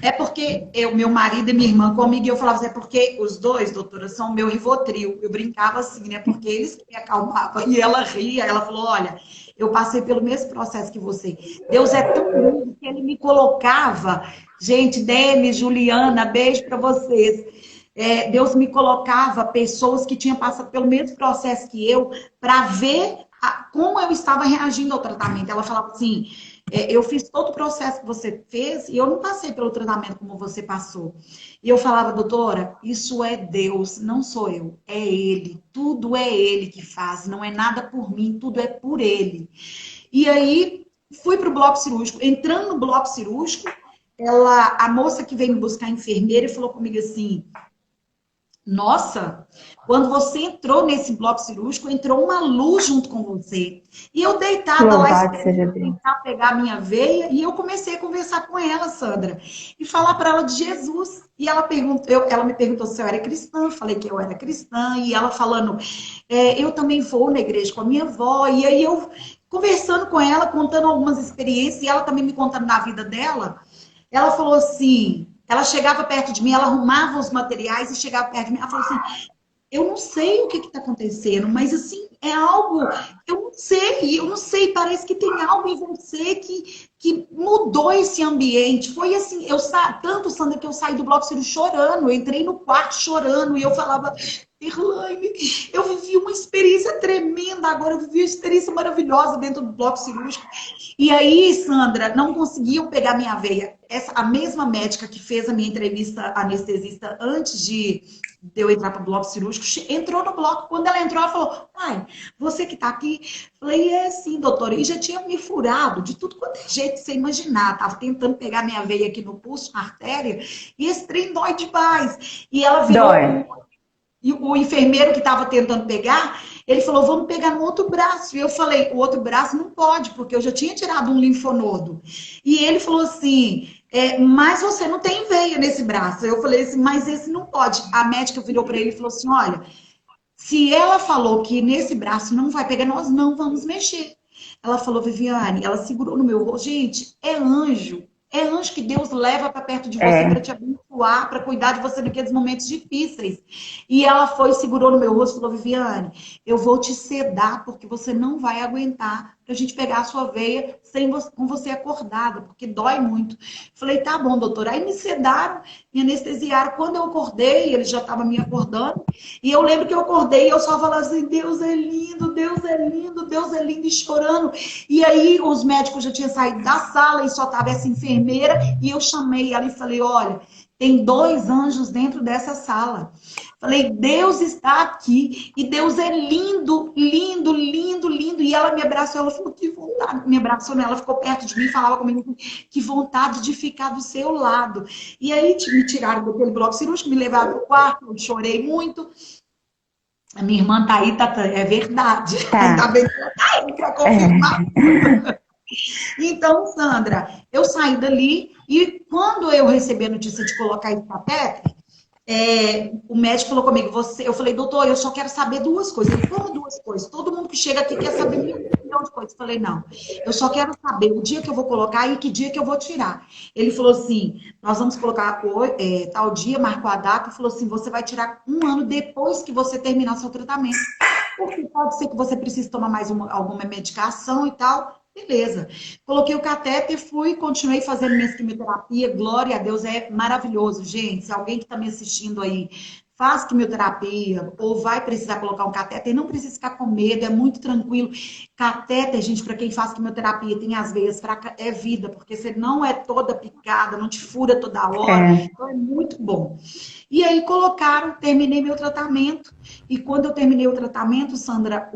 é porque meu marido e minha irmã comigo, e eu falava assim, é porque os dois, doutora, são meu Rivotril. Eu brincava assim, né? Porque eles que me acalmavam. E ela ria, ela falou, olha, eu passei pelo mesmo processo que você. Deus é tão lindo que ele me colocava, gente, Demi, Juliana, beijo para vocês. Deus me colocava pessoas que tinham passado pelo mesmo processo que eu, para ver como eu estava reagindo ao tratamento. Ela falava assim, eu fiz todo o processo que você fez e eu não passei pelo tratamento como você passou. E eu falava, doutora, isso é Deus, não sou eu, é Ele. Tudo é Ele que faz, não é nada por mim, tudo é por Ele. E aí, fui para o bloco cirúrgico. Entrando no bloco cirúrgico, a moça que veio me buscar, a enfermeira, falou comigo assim, nossa, quando você entrou nesse bloco cirúrgico, entrou uma luz junto com você. E eu deitada lá, esperando tentar pegar a minha veia, e eu comecei a conversar com ela, Sandra, e falar para ela de Jesus. E ela me perguntou se eu era cristã, eu falei que eu era cristã, e ela falando, eu também vou na igreja com a minha avó, e aí eu conversando com ela, contando algumas experiências, e ela também me contando da vida dela, ela falou assim, ela chegava perto de mim, ela arrumava os materiais e chegava perto de mim, ela falou assim, eu não sei o que está acontecendo, mas assim, é algo, eu não sei, parece que tem algo em você que mudou esse ambiente. Foi assim, tanto, Sandra, que eu saí do bloco cirúrgico chorando, eu entrei no quarto chorando, e eu falava, Irlane, eu vivi uma experiência tremenda, agora eu vivi uma experiência maravilhosa dentro do bloco cirúrgico. E aí, Sandra, não conseguiam pegar minha veia. A mesma médica que fez a minha entrevista anestesista antes de eu entrar para o bloco cirúrgico, entrou no bloco. Quando ela entrou, ela falou, pai, você que está aqui? Falei, sim, doutora. E já tinha me furado de tudo quanto é jeito que você imaginar. Tava tentando pegar minha veia aqui no pulso, na artéria, e esse trem dói demais. E ela virou... E o enfermeiro que estava tentando pegar, ele falou, vamos pegar no outro braço. E eu falei, o outro braço não pode, porque eu já tinha tirado um linfonodo. E ele falou assim, mas você não tem veia nesse braço. Eu falei assim, mas esse não pode. A médica virou para ele e falou assim, olha, se ela falou que nesse braço não vai pegar, nós não vamos mexer. Ela falou, Viviane, ela segurou no meu rosto. Gente, é anjo. É anjo que Deus leva para perto de você para te abençoar, para cuidar de você naqueles momentos difíceis. E ela foi, segurou no meu rosto e falou, Viviane, eu vou te sedar porque você não vai aguentar pra gente pegar a sua veia com você acordada, porque dói muito. Falei, tá bom, doutora. Aí me sedaram, me anestesiaram. Quando eu acordei, ele já estava me acordando, e eu lembro que eu acordei e eu só falava assim, Deus é lindo, Deus é lindo, Deus é lindo, e chorando. E aí os médicos já tinham saído da sala e só estava essa enfermeira, e eu chamei ela e falei, olha, tem 2 anjos dentro dessa sala. Falei, Deus está aqui e Deus é lindo, lindo, lindo, lindo. E ela me abraçou, ela falou, que vontade. Me abraçou, ela ficou perto de mim, falava comigo, que vontade de ficar do seu lado. E aí me tiraram daquele bloco cirúrgico, me levaram para o quarto, eu chorei muito. A minha irmã tá aí, é verdade. Ainda Tá. bem que ela tá aí para confirmar. É. Então, Sandra, eu saí dali e quando eu recebi a notícia de colocar esse catéter, o médico falou comigo, eu falei, doutor, eu só quero saber 2 coisas. Ele, como 2 coisas? Todo mundo que chega aqui quer saber milhão de coisas. Eu falei, não, eu só quero saber o dia que eu vou colocar e que dia que eu vou tirar. Ele falou assim, nós vamos colocar tal dia, marcou a data, e falou assim, você vai tirar 1 ano depois que você terminar seu tratamento. Porque pode ser que você precise tomar mais alguma medicação e tal. Beleza. Coloquei o catéter, fui, continuei fazendo minha quimioterapia. Glória a Deus, é maravilhoso, gente. Se alguém que está me assistindo aí faz quimioterapia ou vai precisar colocar um catéter, não precisa ficar com medo, é muito tranquilo. Catéter, gente, para quem faz quimioterapia, tem as veias fracas, é vida, porque você não é toda picada, não te fura toda hora. É. Então é muito bom. E aí colocaram, terminei meu tratamento. E quando eu terminei o tratamento, Sandra,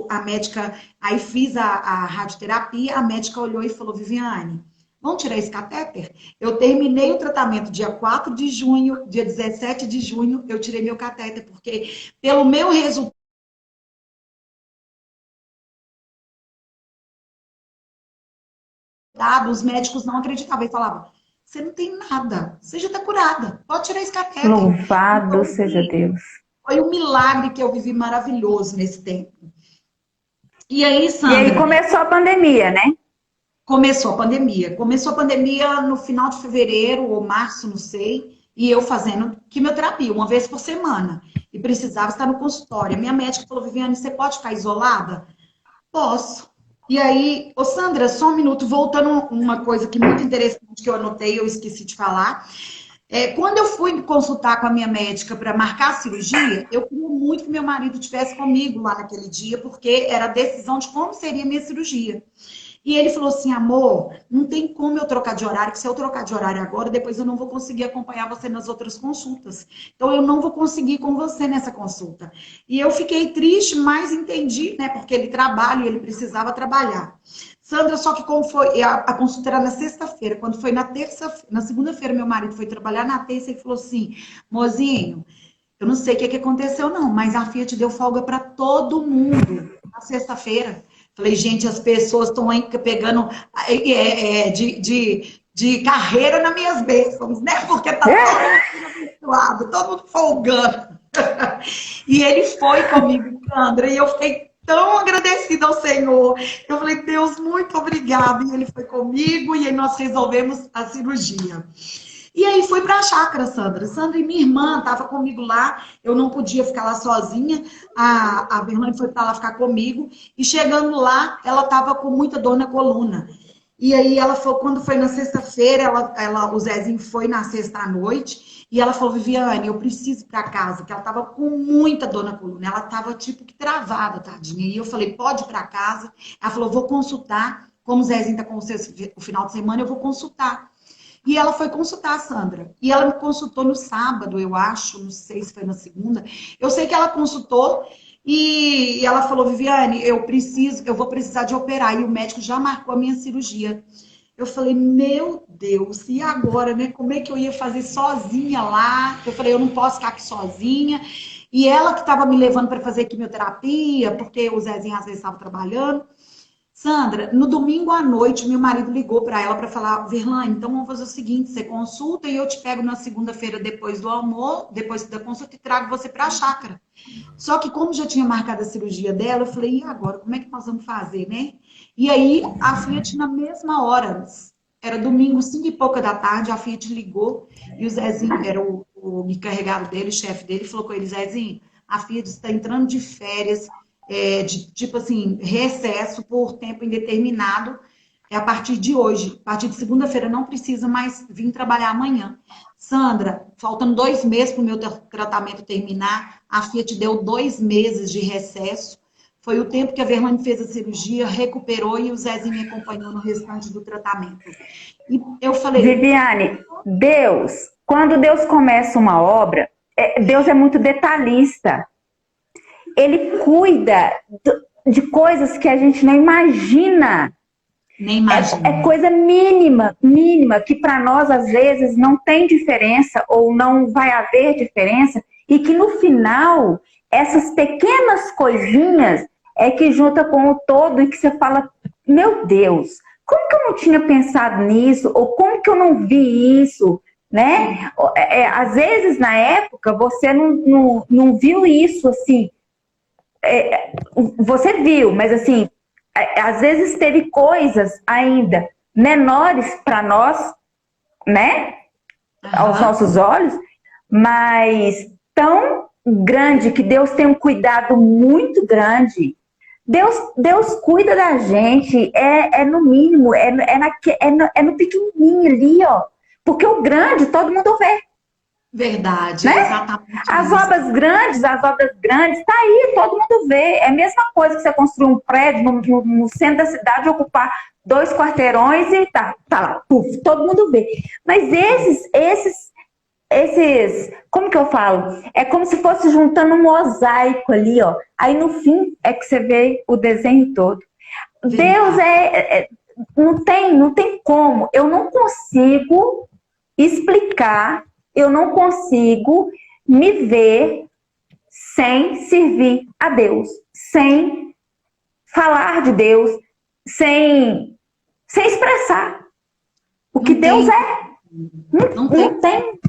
a médica, aí fiz a radioterapia, a médica olhou e falou, Viviane, vamos tirar esse catéter? Eu terminei o tratamento dia 4 de junho, dia 17 de junho, eu tirei meu catéter, porque pelo meu resultado, os médicos não acreditavam e falavam, você não tem nada, você já está curada, pode tirar esse catéter. Louvado Então, seja assim, Deus. foi um milagre que eu vivi maravilhoso nesse tempo. E aí, E aí Sandra, começou a pandemia, né? começou a pandemia. Começou a pandemia no final de fevereiro ou março, não sei, e eu fazendo quimioterapia 1 vez por semana. E precisava estar no consultório. A minha médica falou, Viviane, você pode ficar isolada? Posso. E aí, ô Sandra, só um minuto, voltando uma coisa que muito interessante que eu anotei, eu esqueci de falar. Quando eu fui consultar com a minha médica para marcar a cirurgia, eu queria muito que meu marido estivesse comigo lá naquele dia, porque era a decisão de como seria a minha cirurgia. E ele falou assim, amor, não tem como eu trocar de horário, que se eu trocar de horário agora, depois eu não vou conseguir acompanhar você nas outras consultas. Então, eu não vou conseguir ir com você nessa consulta. E eu fiquei triste, mas entendi, né? Porque ele trabalha e ele precisava trabalhar. Sandra, só que como foi, a consulta era na sexta-feira, quando foi na segunda-feira, meu marido foi trabalhar, na terça ele falou assim, mozinho, eu não sei o que aconteceu não, mas a Fiat deu folga para todo mundo na sexta-feira. Falei, gente, as pessoas estão aí pegando de carreira nas minhas bênçãos, né? Porque tá todo mundo abençoado, todo mundo folgando. E ele foi comigo, Sandra, e eu fiquei tão agradecida ao Senhor. Eu falei, Deus, muito obrigada. E ele foi comigo e aí nós resolvemos a cirurgia. E aí fui para a chácara, Sandra. Sandra e minha irmã estava comigo lá, eu não podia ficar lá sozinha. A Verlane foi para lá ficar comigo. E chegando lá, ela estava com muita dor na coluna. E aí ela falou, quando foi na sexta-feira, o Zezinho foi na sexta à noite, e ela falou, Viviane, eu preciso ir para casa, porque ela estava com muita dor na coluna. Ela estava tipo que travada, tadinha. E eu falei, pode ir para casa. Ela falou, vou consultar. Como o Zezinho está com o final de semana, eu vou consultar. E ela foi consultar a Sandra. E ela me consultou no sábado, eu acho, não sei se foi na segunda. Eu sei que ela consultou e ela falou, Viviane, eu vou precisar de operar. E o médico já marcou a minha cirurgia. Eu falei, meu Deus, e agora, né? Como é que eu ia fazer sozinha lá? Eu falei, eu não posso ficar aqui sozinha. E ela que estava me levando para fazer quimioterapia, porque o Zezinho às vezes estava trabalhando. Sandra, no domingo à noite, meu marido ligou para ela para falar, Verlane, então vamos fazer o seguinte, você consulta e eu te pego na segunda-feira depois do almoço, depois da consulta e trago você para a chácara. Só que como já tinha marcado a cirurgia dela, eu falei, e agora, como é que nós vamos fazer, né? E aí, a Fiat na mesma hora, era domingo, 5 e pouca da tarde, a Fiat ligou e o Zezinho, era o encarregado dele, o chefe dele, falou com ele, Zezinho, a Fiat está entrando de férias, tipo assim, recesso por tempo indeterminado, a partir de hoje. A partir de segunda-feira não precisa mais vir trabalhar amanhã. Sandra, faltando 2 meses para o meu tratamento terminar, a Fiat deu 2 meses de recesso. Foi o tempo que a Verlane fez a cirurgia, recuperou e o Zezinho me acompanhou no restante do tratamento. E eu falei... Viviane, Deus Quando Deus começa uma obra, Deus é muito detalhista. Ele cuida de coisas que a gente não imagina. Nem imagina. É coisa mínima, mínima, que para nós, às vezes, não tem diferença ou não vai haver diferença, e que no final, essas pequenas coisinhas é que junta com o todo e que você fala, meu Deus, como que eu não tinha pensado nisso? Ou como que eu não vi isso? Né? Às vezes, na época, você não viu isso, assim, você viu, mas assim, às vezes teve coisas ainda menores para nós, né? Aos nossos olhos, mas tão grande que Deus tem um cuidado muito grande. Deus cuida da gente, no mínimo, no pequenininho ali, ó. Porque o grande todo mundo vê. Verdade, né? exatamente. As obras grandes, tá aí, todo mundo vê. É a mesma coisa que você construir um prédio no centro da cidade, ocupar 2 quarteirões e tá lá, puf, todo mundo vê. Mas esses, como que eu falo? É como se fosse juntando um mosaico ali, ó. Aí no fim é que você vê o desenho todo. Deus não tem como. Eu não consigo explicar, eu não consigo me ver sem servir a Deus, sem falar de Deus, sem expressar o que Deus é. Não tem.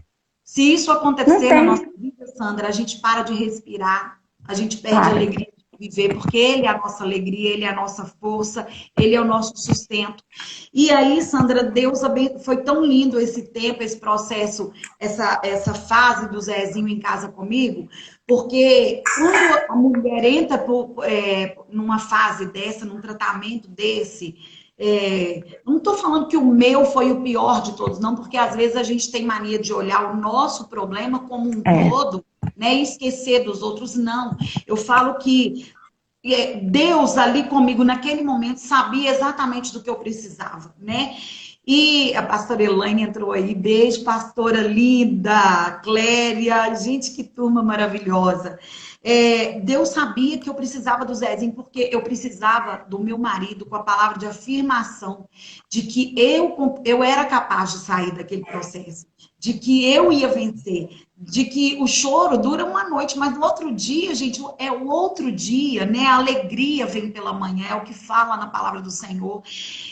Se isso acontecer na nossa vida, Sandra, a gente para de respirar, a gente perde a alegria de viver, porque Ele é a nossa alegria, Ele é a nossa força, Ele é o nosso sustento. E aí, Sandra, Deus foi tão lindo esse tempo, esse processo, essa fase do Zezinho em casa comigo, porque quando a mulher entra numa fase dessa, num tratamento desse, não estou falando que o meu foi o pior de todos, não, porque às vezes a gente tem mania de olhar o nosso problema como um todo, né, e esquecer dos outros, não. Eu falo que Deus ali comigo naquele momento sabia exatamente do que eu precisava, né? E a pastora Elaine entrou aí, beijo, pastora linda, Cléria, gente, que turma maravilhosa. Deus sabia que eu precisava do Zezinho, porque eu precisava do meu marido com a palavra de afirmação de que eu era capaz de sair daquele processo, de que eu ia vencer, de que o choro dura uma noite, mas no outro dia, gente, é o outro dia, né? A alegria vem pela manhã, é o que fala na palavra do Senhor.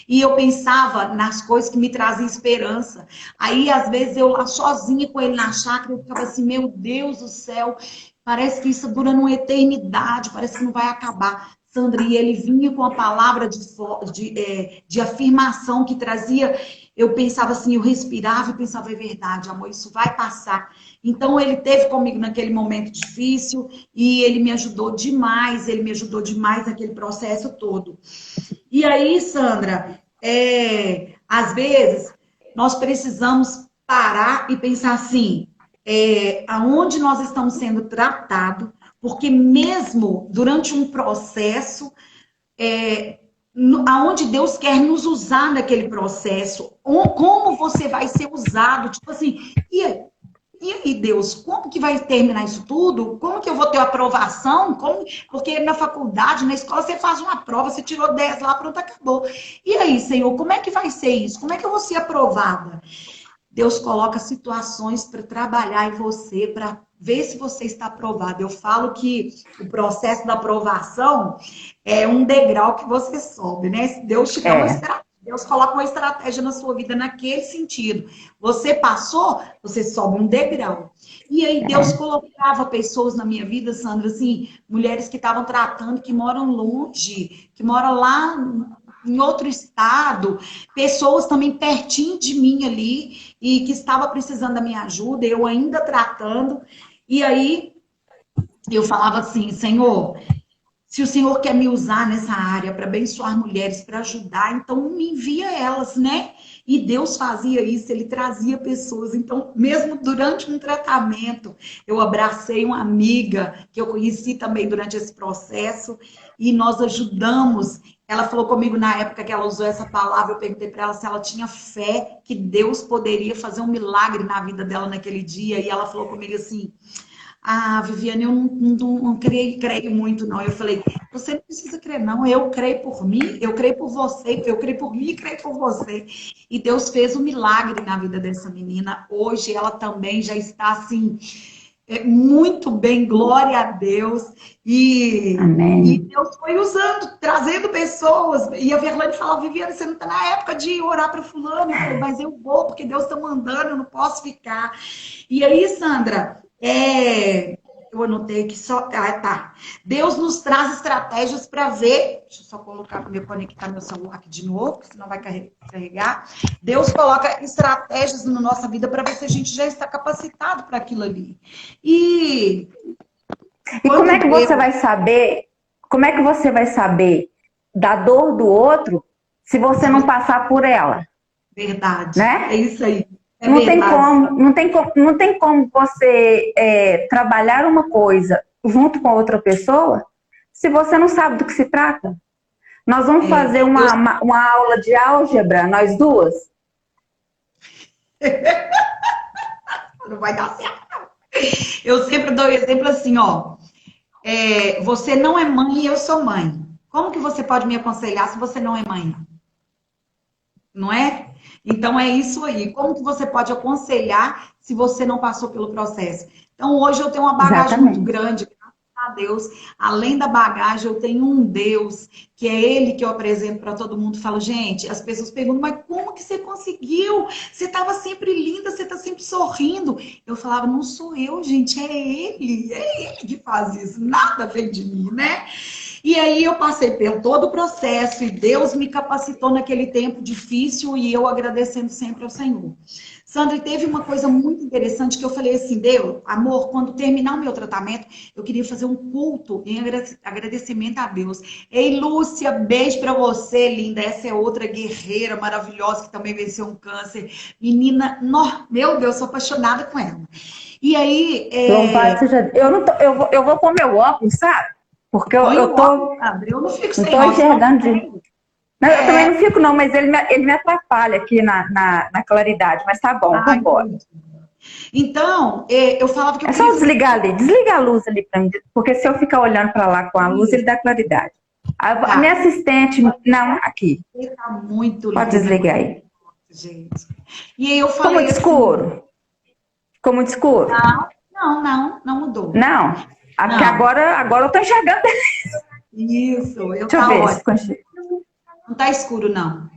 E eu pensava nas coisas que me traziam esperança. Aí, às vezes, eu lá sozinha com ele na chácara, eu ficava assim, meu Deus do céu, parece que isso dura uma eternidade, parece que não vai acabar. Sandra, e ele vinha com a palavra de afirmação que trazia. Eu pensava assim, eu respirava e pensava, é verdade, amor, isso vai passar. Então, ele teve comigo naquele momento difícil e ele me ajudou demais naquele processo todo. E aí, Sandra, às vezes, nós precisamos parar e pensar assim, aonde nós estamos sendo tratados, porque mesmo durante um processo, aonde Deus quer nos usar naquele processo, como você vai ser usado, tipo assim, e aí, Deus, como que vai terminar isso tudo? Como que eu vou ter aprovação? Porque na faculdade, na escola, você faz uma prova, você tirou 10 lá, pronto, acabou. E aí, Senhor, como é que vai ser isso? Como é que eu vou ser aprovada? Deus coloca situações para trabalhar em você, para ver se você está aprovado. Eu falo que o processo da aprovação é um degrau que você sobe, né? Deus te dá uma estratégia. Deus coloca uma estratégia na sua vida naquele sentido. Você passou, você sobe um degrau. E aí Deus colocava pessoas na minha vida, Sandra, assim, mulheres que estavam tratando, que moram longe, que moram lá em outro estado, pessoas também pertinho de mim ali, e que estava precisando da minha ajuda, eu ainda tratando. E aí eu falava assim, Senhor, se o Senhor quer me usar nessa área para abençoar mulheres, para ajudar, então me envia elas, né? E Deus fazia isso, ele trazia pessoas. Então, mesmo durante um tratamento, eu abracei uma amiga que eu conheci também durante esse processo e nós ajudamos. Ela falou comigo na época que ela usou essa palavra, eu perguntei para ela se ela tinha fé que Deus poderia fazer um milagre na vida dela naquele dia. E ela falou comigo assim: ah, Viviane, eu não creio muito, não. Eu falei, você não precisa crer, não. Eu creio por mim, eu creio por você, eu creio por mim e creio por você. E Deus fez um milagre na vida dessa menina. Hoje ela também já está assim, muito bem, glória a Deus. E Deus foi usando, trazendo pessoas. E a Verlane falava, Viviane, você não está na época de orar para fulano. Eu falei, mas eu vou, porque Deus está mandando, eu não posso ficar. E aí, Sandra, eu anotei que só. Ah, tá. Deus nos traz estratégias para ver. Deixa eu só conectar meu celular aqui de novo, porque senão vai carregar. Deus coloca estratégias na nossa vida para ver se a gente já está capacitado para aquilo ali. E como é que você vai saber? Como é que você vai saber da dor do outro se você não passar por ela? Verdade. Né? É isso aí. Não tem como você trabalhar uma coisa junto com outra pessoa se você não sabe do que se trata. Nós vamos fazer uma aula de álgebra, nós duas? Não vai dar certo. Eu sempre dou exemplo assim, ó. Você não é mãe e eu sou mãe. Como que você pode me aconselhar se você não é mãe? Não é? Então é isso aí. Como que você pode aconselhar se você não passou pelo processo? Então hoje eu tenho uma bagagem muito grande, graças a Deus. Além da bagagem, eu tenho um Deus, que é Ele que eu apresento para todo mundo. Falo, gente, as pessoas perguntam, mas como que você conseguiu? Você estava sempre linda, você está sempre sorrindo. Eu falava, não sou eu, gente, é Ele que faz isso. Nada vem de mim, né? E aí eu passei por todo o processo e Deus me capacitou naquele tempo difícil e eu agradecendo sempre ao Senhor. Sandra, teve uma coisa muito interessante que eu falei assim, Deus, amor, quando terminar o meu tratamento, eu queria fazer um culto em agradecimento a Deus. Ei, Lúcia, beijo pra você, linda. Essa é outra guerreira maravilhosa que também venceu um câncer. Menina, meu Deus, sou apaixonada com ela. E aí... Louvado seja... eu vou pôr meu óculos, sabe? Porque eu tô enxergando de... Não, eu também não fico, não, mas ele me atrapalha aqui na claridade, mas tá bom, vamos embora. Então, eu falava que eu só desligar ali, desliga a luz ali pra mim, porque se eu ficar olhando pra lá com a luz, ele dá claridade. A minha assistente, não, aqui. Ele tá muito pode desligar aí. Gente. E aí eu falei. Ficou muito escuro? Ficou muito escuro? Não mudou. Não? Aqui agora eu tô enxergando. Isso, Deixa eu ver se não tá escuro, não.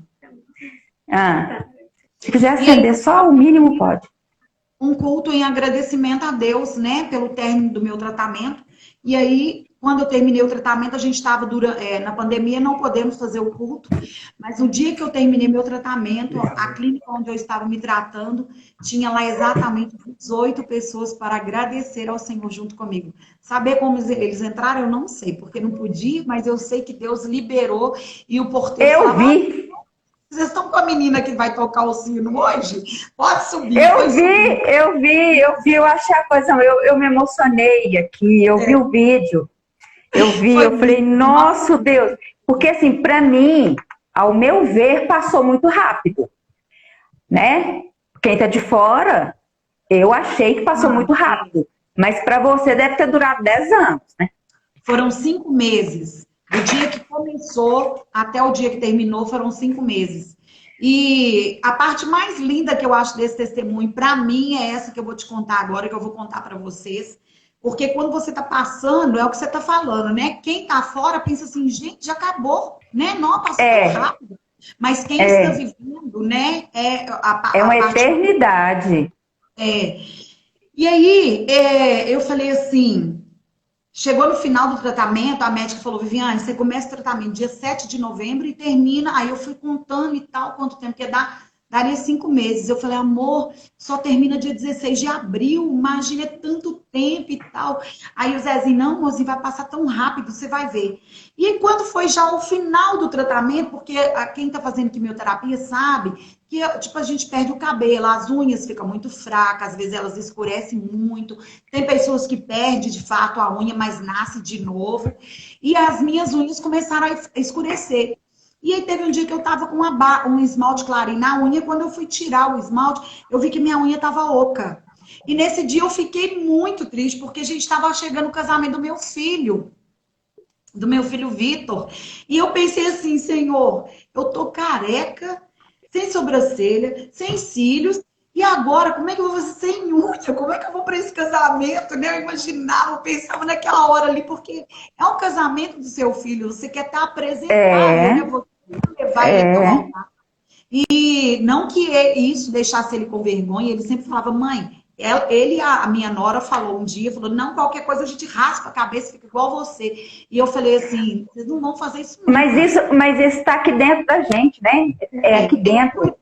Se quiser acender só o mínimo, pode. Um culto em agradecimento a Deus, né, pelo término do meu tratamento. E aí, quando eu terminei o tratamento, a gente estava na pandemia, não podemos fazer o culto. Mas no dia que eu terminei meu tratamento, a clínica onde eu estava me tratando, tinha lá exatamente 18 pessoas para agradecer ao Senhor junto comigo. Saber como eles entraram, eu não sei, porque não podia, mas eu sei que Deus liberou e o porteiro falava... Eu vi! Vocês estão com a menina que vai tocar o sino hoje? Pode subir. Eu vi, eu achei a coisa, eu me emocionei aqui, eu vi o vídeo. Eu falei, nossa Deus. Porque assim, para mim, ao meu ver, passou muito rápido. Né? Quem tá de fora, eu achei que passou muito rápido. Mas para você deve ter durado 10 anos, né? Foram 5 meses. Do dia que começou até o dia que terminou, foram 5 meses. E a parte mais linda que eu acho desse testemunho, para mim, é essa que eu vou te contar agora, que eu vou contar para vocês. Porque quando você está passando, é o que você está falando, né? Quem está fora pensa assim, gente, já acabou, né? Não, passou tão rápido. Mas quem está vivendo, né? É uma eternidade. E aí, eu falei assim... Chegou no final do tratamento, a médica falou, Viviane, você começa o tratamento dia 7 de novembro e termina. Aí eu fui contando e tal, quanto tempo que daria 5 meses. Eu falei, amor, só termina dia 16 de abril, imagina, é tanto tempo e tal. Aí o Zezinho, não, mozinho, vai passar tão rápido, você vai ver. E aí, quando foi já o final do tratamento, porque quem está fazendo quimioterapia sabe que tipo, a gente perde o cabelo, as unhas ficam muito fracas, às vezes elas escurecem muito. Tem pessoas que perdem de fato a unha, mas nasce de novo. E as minhas unhas começaram a escurecer. E aí teve um dia que eu tava com um esmalte clarinho na unha, quando eu fui tirar o esmalte, eu vi que minha unha tava oca. E nesse dia eu fiquei muito triste, porque a gente estava chegando o casamento do meu filho Vitor. E eu pensei assim, Senhor, eu tô careca, sem sobrancelha, sem cílios, e agora, como é que eu vou fazer sem unha? Como é que eu vou para esse casamento? Né? Eu imaginava, eu pensava naquela hora ali, porque é um casamento do seu filho, você quer estar apresentável, né? Você levar ele até o altar. E não que isso deixasse ele com vergonha, ele sempre falava, mãe, ele, a minha nora, falou um dia, falou, não, qualquer coisa a gente raspa a cabeça, fica igual você. E eu falei assim, vocês não vão fazer isso nunca. Mas isso está aqui dentro da gente, né? É aqui dentro.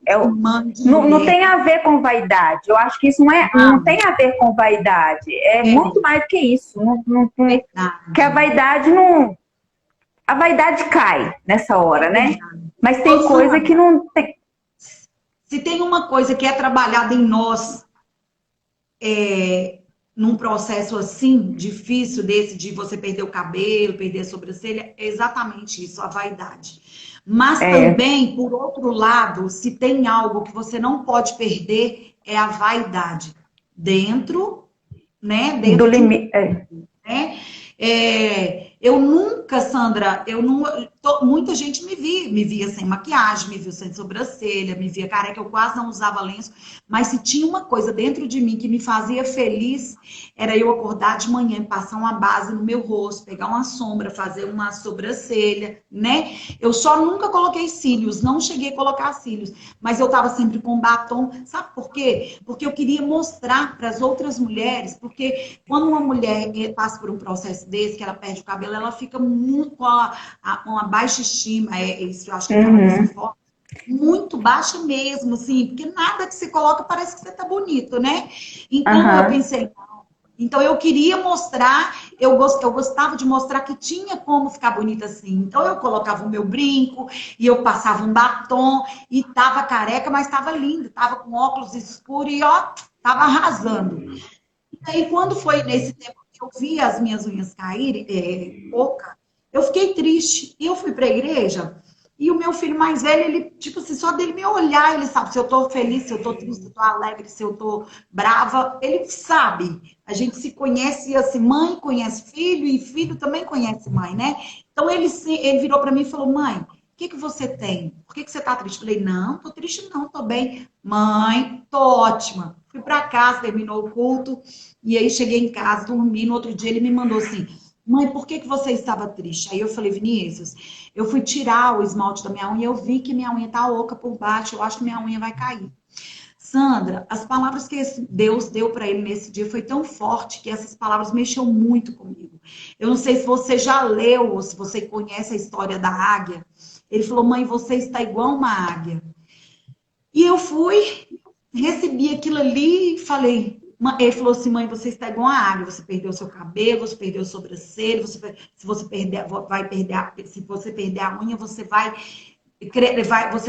Não tem a ver com vaidade. Eu acho que isso não tem a ver com vaidade. É muito mais do que isso. Que a vaidade não... A vaidade cai nessa hora, né? Mas tem coisa que não tem... Se tem uma coisa que é trabalhada em nós, num processo assim, difícil desse, de você perder o cabelo, perder a sobrancelha, é exatamente isso, a vaidade. Mas também, por outro lado, se tem algo que você não pode perder, é a vaidade. Dentro, né? Dentro do limite. Né? Eu nunca, Sandra, muita gente me via sem maquiagem, me viu sem sobrancelha, me via careca, eu quase não usava lenço, mas se tinha uma coisa dentro de mim que me fazia feliz, era eu acordar de manhã e passar uma base no meu rosto, pegar uma sombra, fazer uma sobrancelha, né? Eu só nunca coloquei cílios, não cheguei a colocar cílios, mas eu tava sempre com batom, sabe por quê? Porque eu queria mostrar para as outras mulheres, porque quando uma mulher passa por um processo desse, que ela perde o cabelo, ela fica muito com uma baixa estima, isso eu acho que é uma forte, muito baixa mesmo, assim, porque nada que você coloca parece que você tá bonito, né? Então eu pensei, não. Então eu queria mostrar, eu gostava de mostrar que tinha como ficar bonita assim. Então eu colocava o meu brinco e eu passava um batom e tava careca, mas tava linda, tava com óculos escuros e ó, tava arrasando. E aí quando foi nesse tempo que eu vi as minhas unhas caírem, pouca, eu fiquei triste. E eu fui para a igreja e o meu filho mais velho, ele, tipo assim, só dele me olhar, ele sabe se eu tô feliz, se eu tô triste, se eu tô alegre, se eu tô brava, ele sabe. A gente se conhece assim, mãe conhece filho e filho também conhece mãe, né? Então ele virou para mim e falou, mãe, o que você tem? Por que você tá triste? Eu falei, não, tô triste não, tô bem. Mãe, tô ótima. Fui para casa, terminou o culto, e aí cheguei em casa, dormi, no outro dia ele me mandou assim, mãe, por que você estava triste? Aí eu falei, Vinícius, eu fui tirar o esmalte da minha unha e eu vi que minha unha tá oca por baixo, eu acho que minha unha vai cair. Sandra, as palavras que Deus deu para ele nesse dia foi tão forte que essas palavras mexeram muito comigo. Eu não sei se você já leu ou se você conhece a história da águia. Ele falou, mãe, você está igual uma águia. E eu fui, recebi aquilo ali e falei... Ele falou assim, mãe, você está igual a águia, você perdeu seu cabelo, você perdeu a sobrancelha, se você perder a unha, você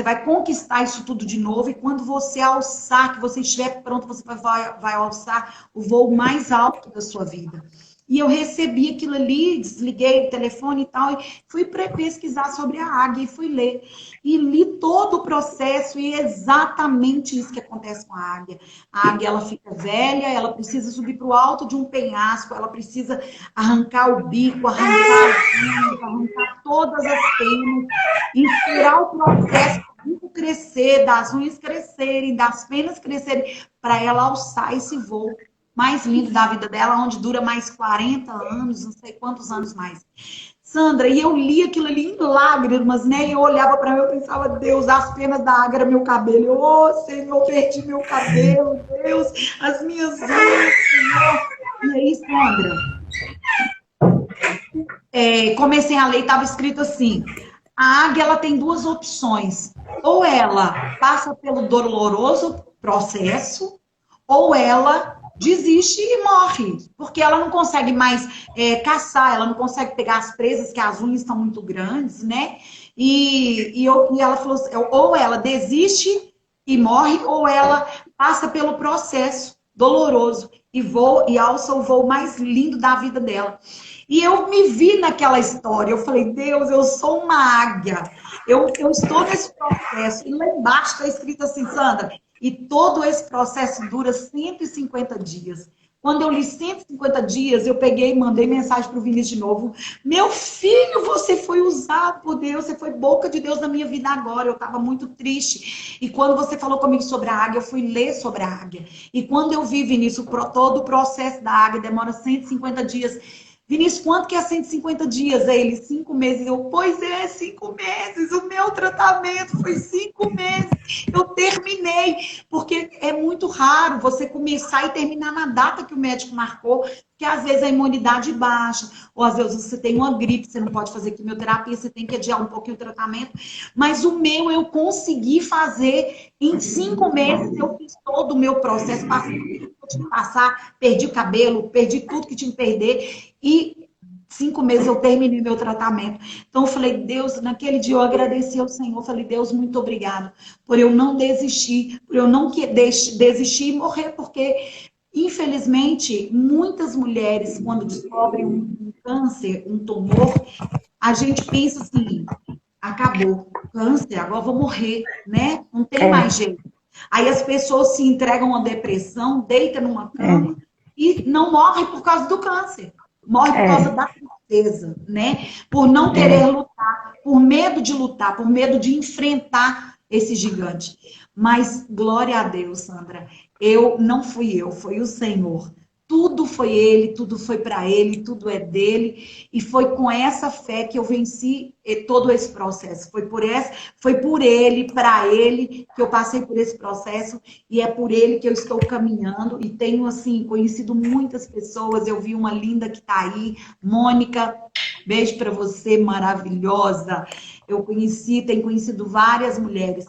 vai conquistar isso tudo de novo, e quando você alçar, que você estiver pronto, você vai alçar o voo mais alto da sua vida. E eu recebi aquilo ali, desliguei o telefone e tal, e fui pesquisar sobre a águia e fui ler. E li todo o processo e é exatamente isso que acontece com a águia. A águia, ela fica velha, ela precisa subir para o alto de um penhasco, ela precisa arrancar o bico, arrancar todas as penas, e esperar o processo do bico crescer, das unhas crescerem, das penas crescerem, para ela alçar esse voo mais lindo da vida dela, onde dura mais 40 anos, não sei quantos anos mais. Sandra, e eu li aquilo ali em lágrimas, né? E eu olhava para mim e pensava, Deus, as penas da águia era meu cabelo. Oh, Senhor, perdi meu cabelo, Deus, as minhas unhas, Senhor. E aí, Sandra, comecei a ler e estava escrito assim, a águia, ela tem duas opções. Ou ela passa pelo doloroso processo, ou ela desiste e morre, porque ela não consegue mais caçar, ela não consegue pegar as presas, que as unhas estão muito grandes, né? E ela falou assim, ou ela desiste e morre, ou ela passa pelo processo doloroso e alça o voo mais lindo da vida dela. E eu me vi naquela história. Eu falei, Deus, eu sou uma águia. Eu estou nesse processo. E lá embaixo está escrito assim, Sandra, e todo esse processo dura 150 dias. Quando eu li 150 dias, eu peguei e mandei mensagem para o Vinícius de novo. Meu filho, você foi usado por Deus, você foi boca de Deus na minha vida agora. Eu estava muito triste. E quando você falou comigo sobre a águia, eu fui ler sobre a águia. E quando eu vi, Vinícius, todo o processo da águia demora 150 dias. Vinícius, quanto que é 150 dias? Aí ele, 5 meses. Eu, pois é, 5 meses. O meu tratamento foi 5 meses. Eu terminei. Porque é muito raro você começar e terminar na data que o médico marcou. Porque às vezes a imunidade baixa. Ou às vezes você tem uma gripe, você não pode fazer quimioterapia, você tem que adiar um pouquinho o tratamento. Mas o meu eu consegui fazer em 5 meses. Eu fiz todo o meu processo. Passei tudo que eu tinha que passar. Perdi o cabelo, perdi tudo que tinha que perder. E 5 meses eu terminei meu tratamento. Então eu falei, Deus, naquele dia eu agradeci ao Senhor. Eu falei, Deus, muito obrigado por eu não desistir, por eu não desistir e morrer, porque, infelizmente, muitas mulheres, quando descobrem um câncer, um tumor, a gente pensa assim, acabou, câncer, agora eu vou morrer, né? Não tem mais jeito. Aí as pessoas se entregam à depressão, deitam numa cama e não morrem por causa do câncer. Morre por causa da tristeza, né? Por não querer lutar, por medo de lutar, por medo de enfrentar esse gigante. Mas, glória a Deus, Sandra, não fui eu, foi o Senhor. Tudo foi Ele, tudo foi para Ele, tudo é dele. E foi com essa fé que eu venci todo esse processo. Foi por Ele, para Ele, que eu passei por esse processo. E é por Ele que eu estou caminhando. E tenho, assim, conhecido muitas pessoas. Eu vi uma linda que está aí, Mônica. Beijo para você, maravilhosa. Tenho conhecido várias mulheres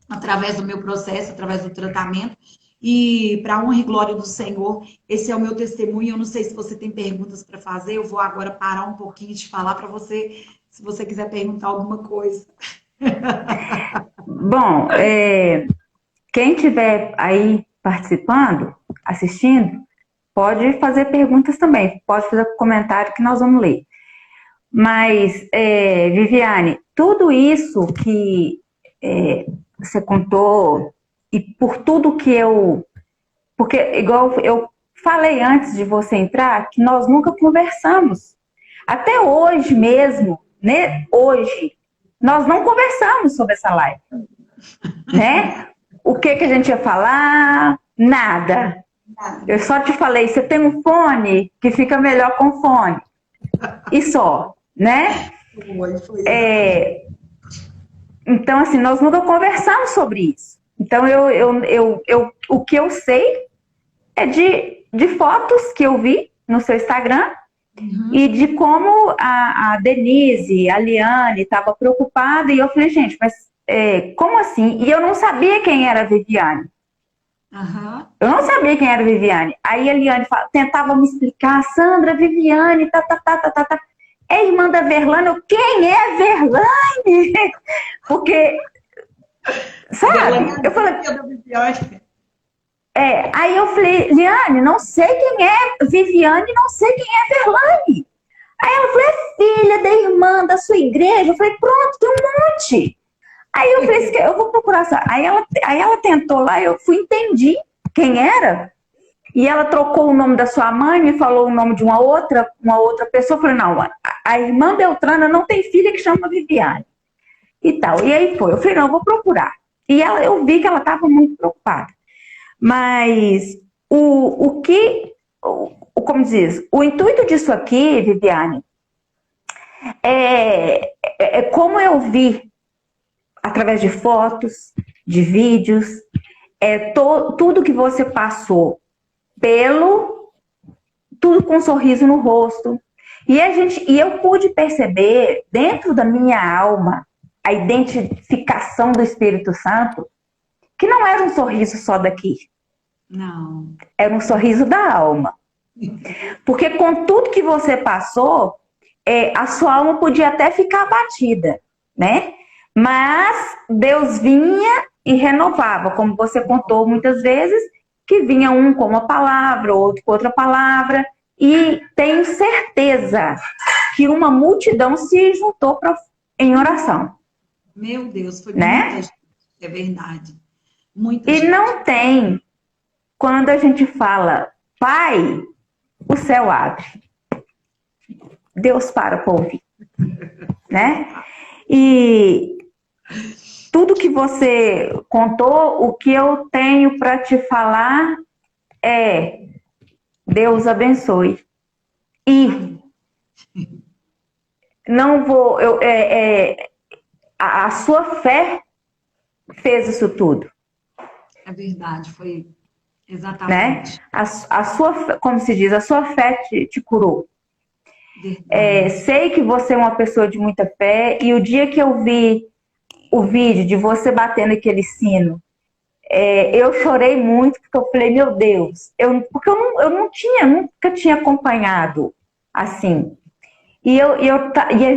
através do meu processo, através do tratamento. E para a honra e glória do Senhor, esse é o meu testemunho. Eu não sei se você tem perguntas para fazer, eu vou agora parar um pouquinho de falar para você, se você quiser perguntar alguma coisa. Bom, quem estiver aí participando, assistindo, pode fazer perguntas também, pode fazer comentário que nós vamos ler. Mas, Viviane, tudo isso que você contou, e por tudo que porque, igual eu falei antes de você entrar, que nós nunca conversamos. Até hoje mesmo, né? Hoje, nós não conversamos sobre essa live. Né? O que a gente ia falar? Nada. Eu só te falei, você tem um fone que fica melhor com fone. E só, né? Então, assim, nós nunca conversamos sobre isso. Então, o que eu sei é de fotos que eu vi no seu Instagram e de como a Denise, a Liane estava preocupada. E eu falei, gente, mas como assim? E eu não sabia quem era a Viviane. Eu não sabia quem era a Viviane. Aí a Liane tentava me explicar, Sandra, Viviane, é irmã da Verlane. Quem é a Verlane? Porque... Sabe? Eu falei, aí eu falei, Liane, não sei quem é Viviane, não sei quem é Verlane. Aí ela falou, filha da irmã da sua igreja. Eu falei, pronto, tem um monte. Aí eu falei, eu vou procurar. Aí ela tentou lá, eu entendi quem era. E ela trocou o nome da sua mãe, me falou o nome de uma outra pessoa. Eu falei, não, a irmã Beltrana não tem filha que chama Viviane. E tal. E aí foi. Eu falei, não, eu vou procurar. E eu vi que ela estava muito preocupada. Mas como diz, o intuito disso aqui, Viviane, é como eu vi através de fotos, de vídeos, tudo que você passou tudo com um sorriso no rosto. E eu pude perceber dentro da minha alma a identificação do Espírito Santo, que não era um sorriso só daqui. Não. Era um sorriso da alma. Porque com tudo que você passou, a sua alma podia até ficar abatida, né? Mas Deus vinha e renovava, como você contou muitas vezes, que vinha um com uma palavra, outro com outra palavra, e tenho certeza que uma multidão se juntou em oração. Meu Deus, foi né? muita gente, é verdade. Muita E gente. não tem, quando a gente fala, Pai, o céu abre. Deus para ouvir, né? E tudo que você contou, o que eu tenho para te falar é Deus abençoe. E não vou, a sua fé fez isso tudo. É verdade, foi exatamente. Né? A sua, como se diz, a sua fé te curou. Sei que você é uma pessoa de muita fé, e o dia que eu vi o vídeo de você batendo aquele sino, eu chorei muito, porque eu falei, meu Deus, porque eu nunca tinha acompanhado assim. E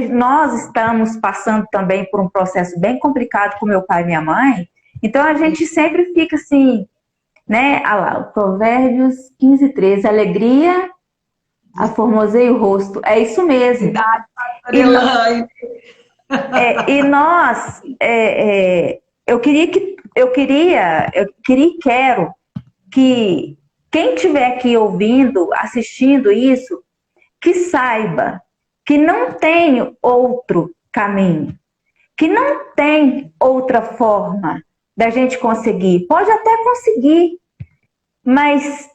nós estamos passando também por um processo bem complicado com meu pai e minha mãe, então a gente sempre fica assim, né? Ah lá, o Provérbios 15:13, alegria aformoseia o rosto. É isso mesmo. E nós, eu quero que quem estiver aqui ouvindo, assistindo isso, que saiba que não tem outro caminho, que não tem outra forma da gente conseguir. Pode até conseguir, mas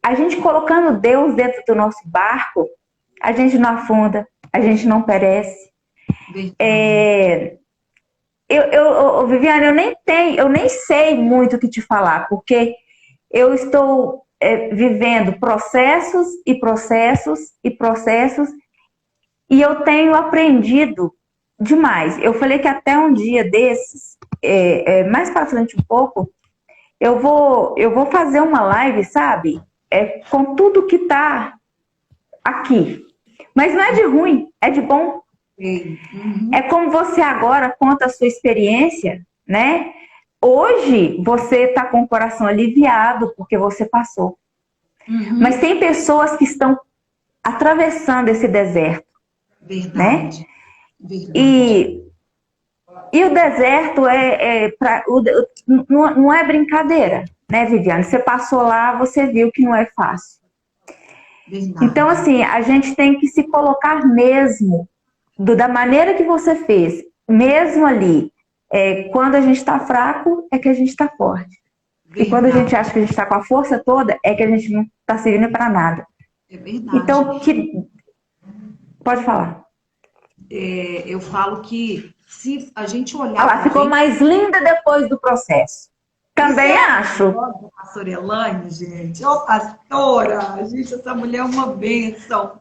a gente colocando Deus dentro do nosso barco, a gente não afunda, a gente não perece. Viviane, eu nem sei muito o que te falar, porque eu estou vivendo processos e processos e processos, e eu tenho aprendido demais. Eu falei que até um dia desses, mais para frente um pouco, eu vou fazer uma live, sabe? Com tudo que tá aqui. Mas não é de ruim, é de bom. Uhum. É como você agora conta a sua experiência, né? Hoje você está com o coração aliviado porque você passou. Uhum. Mas tem pessoas que estão atravessando esse deserto. Verdade. Né? Verdade. E o deserto não é brincadeira, né, Viviane? Você passou lá, você viu que não é fácil. Verdade. Então, assim, a gente tem que se colocar mesmo da maneira que você fez, mesmo ali. Quando a gente está fraco, é que a gente está forte. Verdade. E quando a gente acha que a gente está com a força toda, é que a gente não está servindo para nada. É verdade. Então, pode falar. Eu falo que se a gente olhar... Ela ficou mais linda depois do processo. Também acho. Pastora Elaine, gente. Ô, pastora! Gente, essa mulher é uma bênção.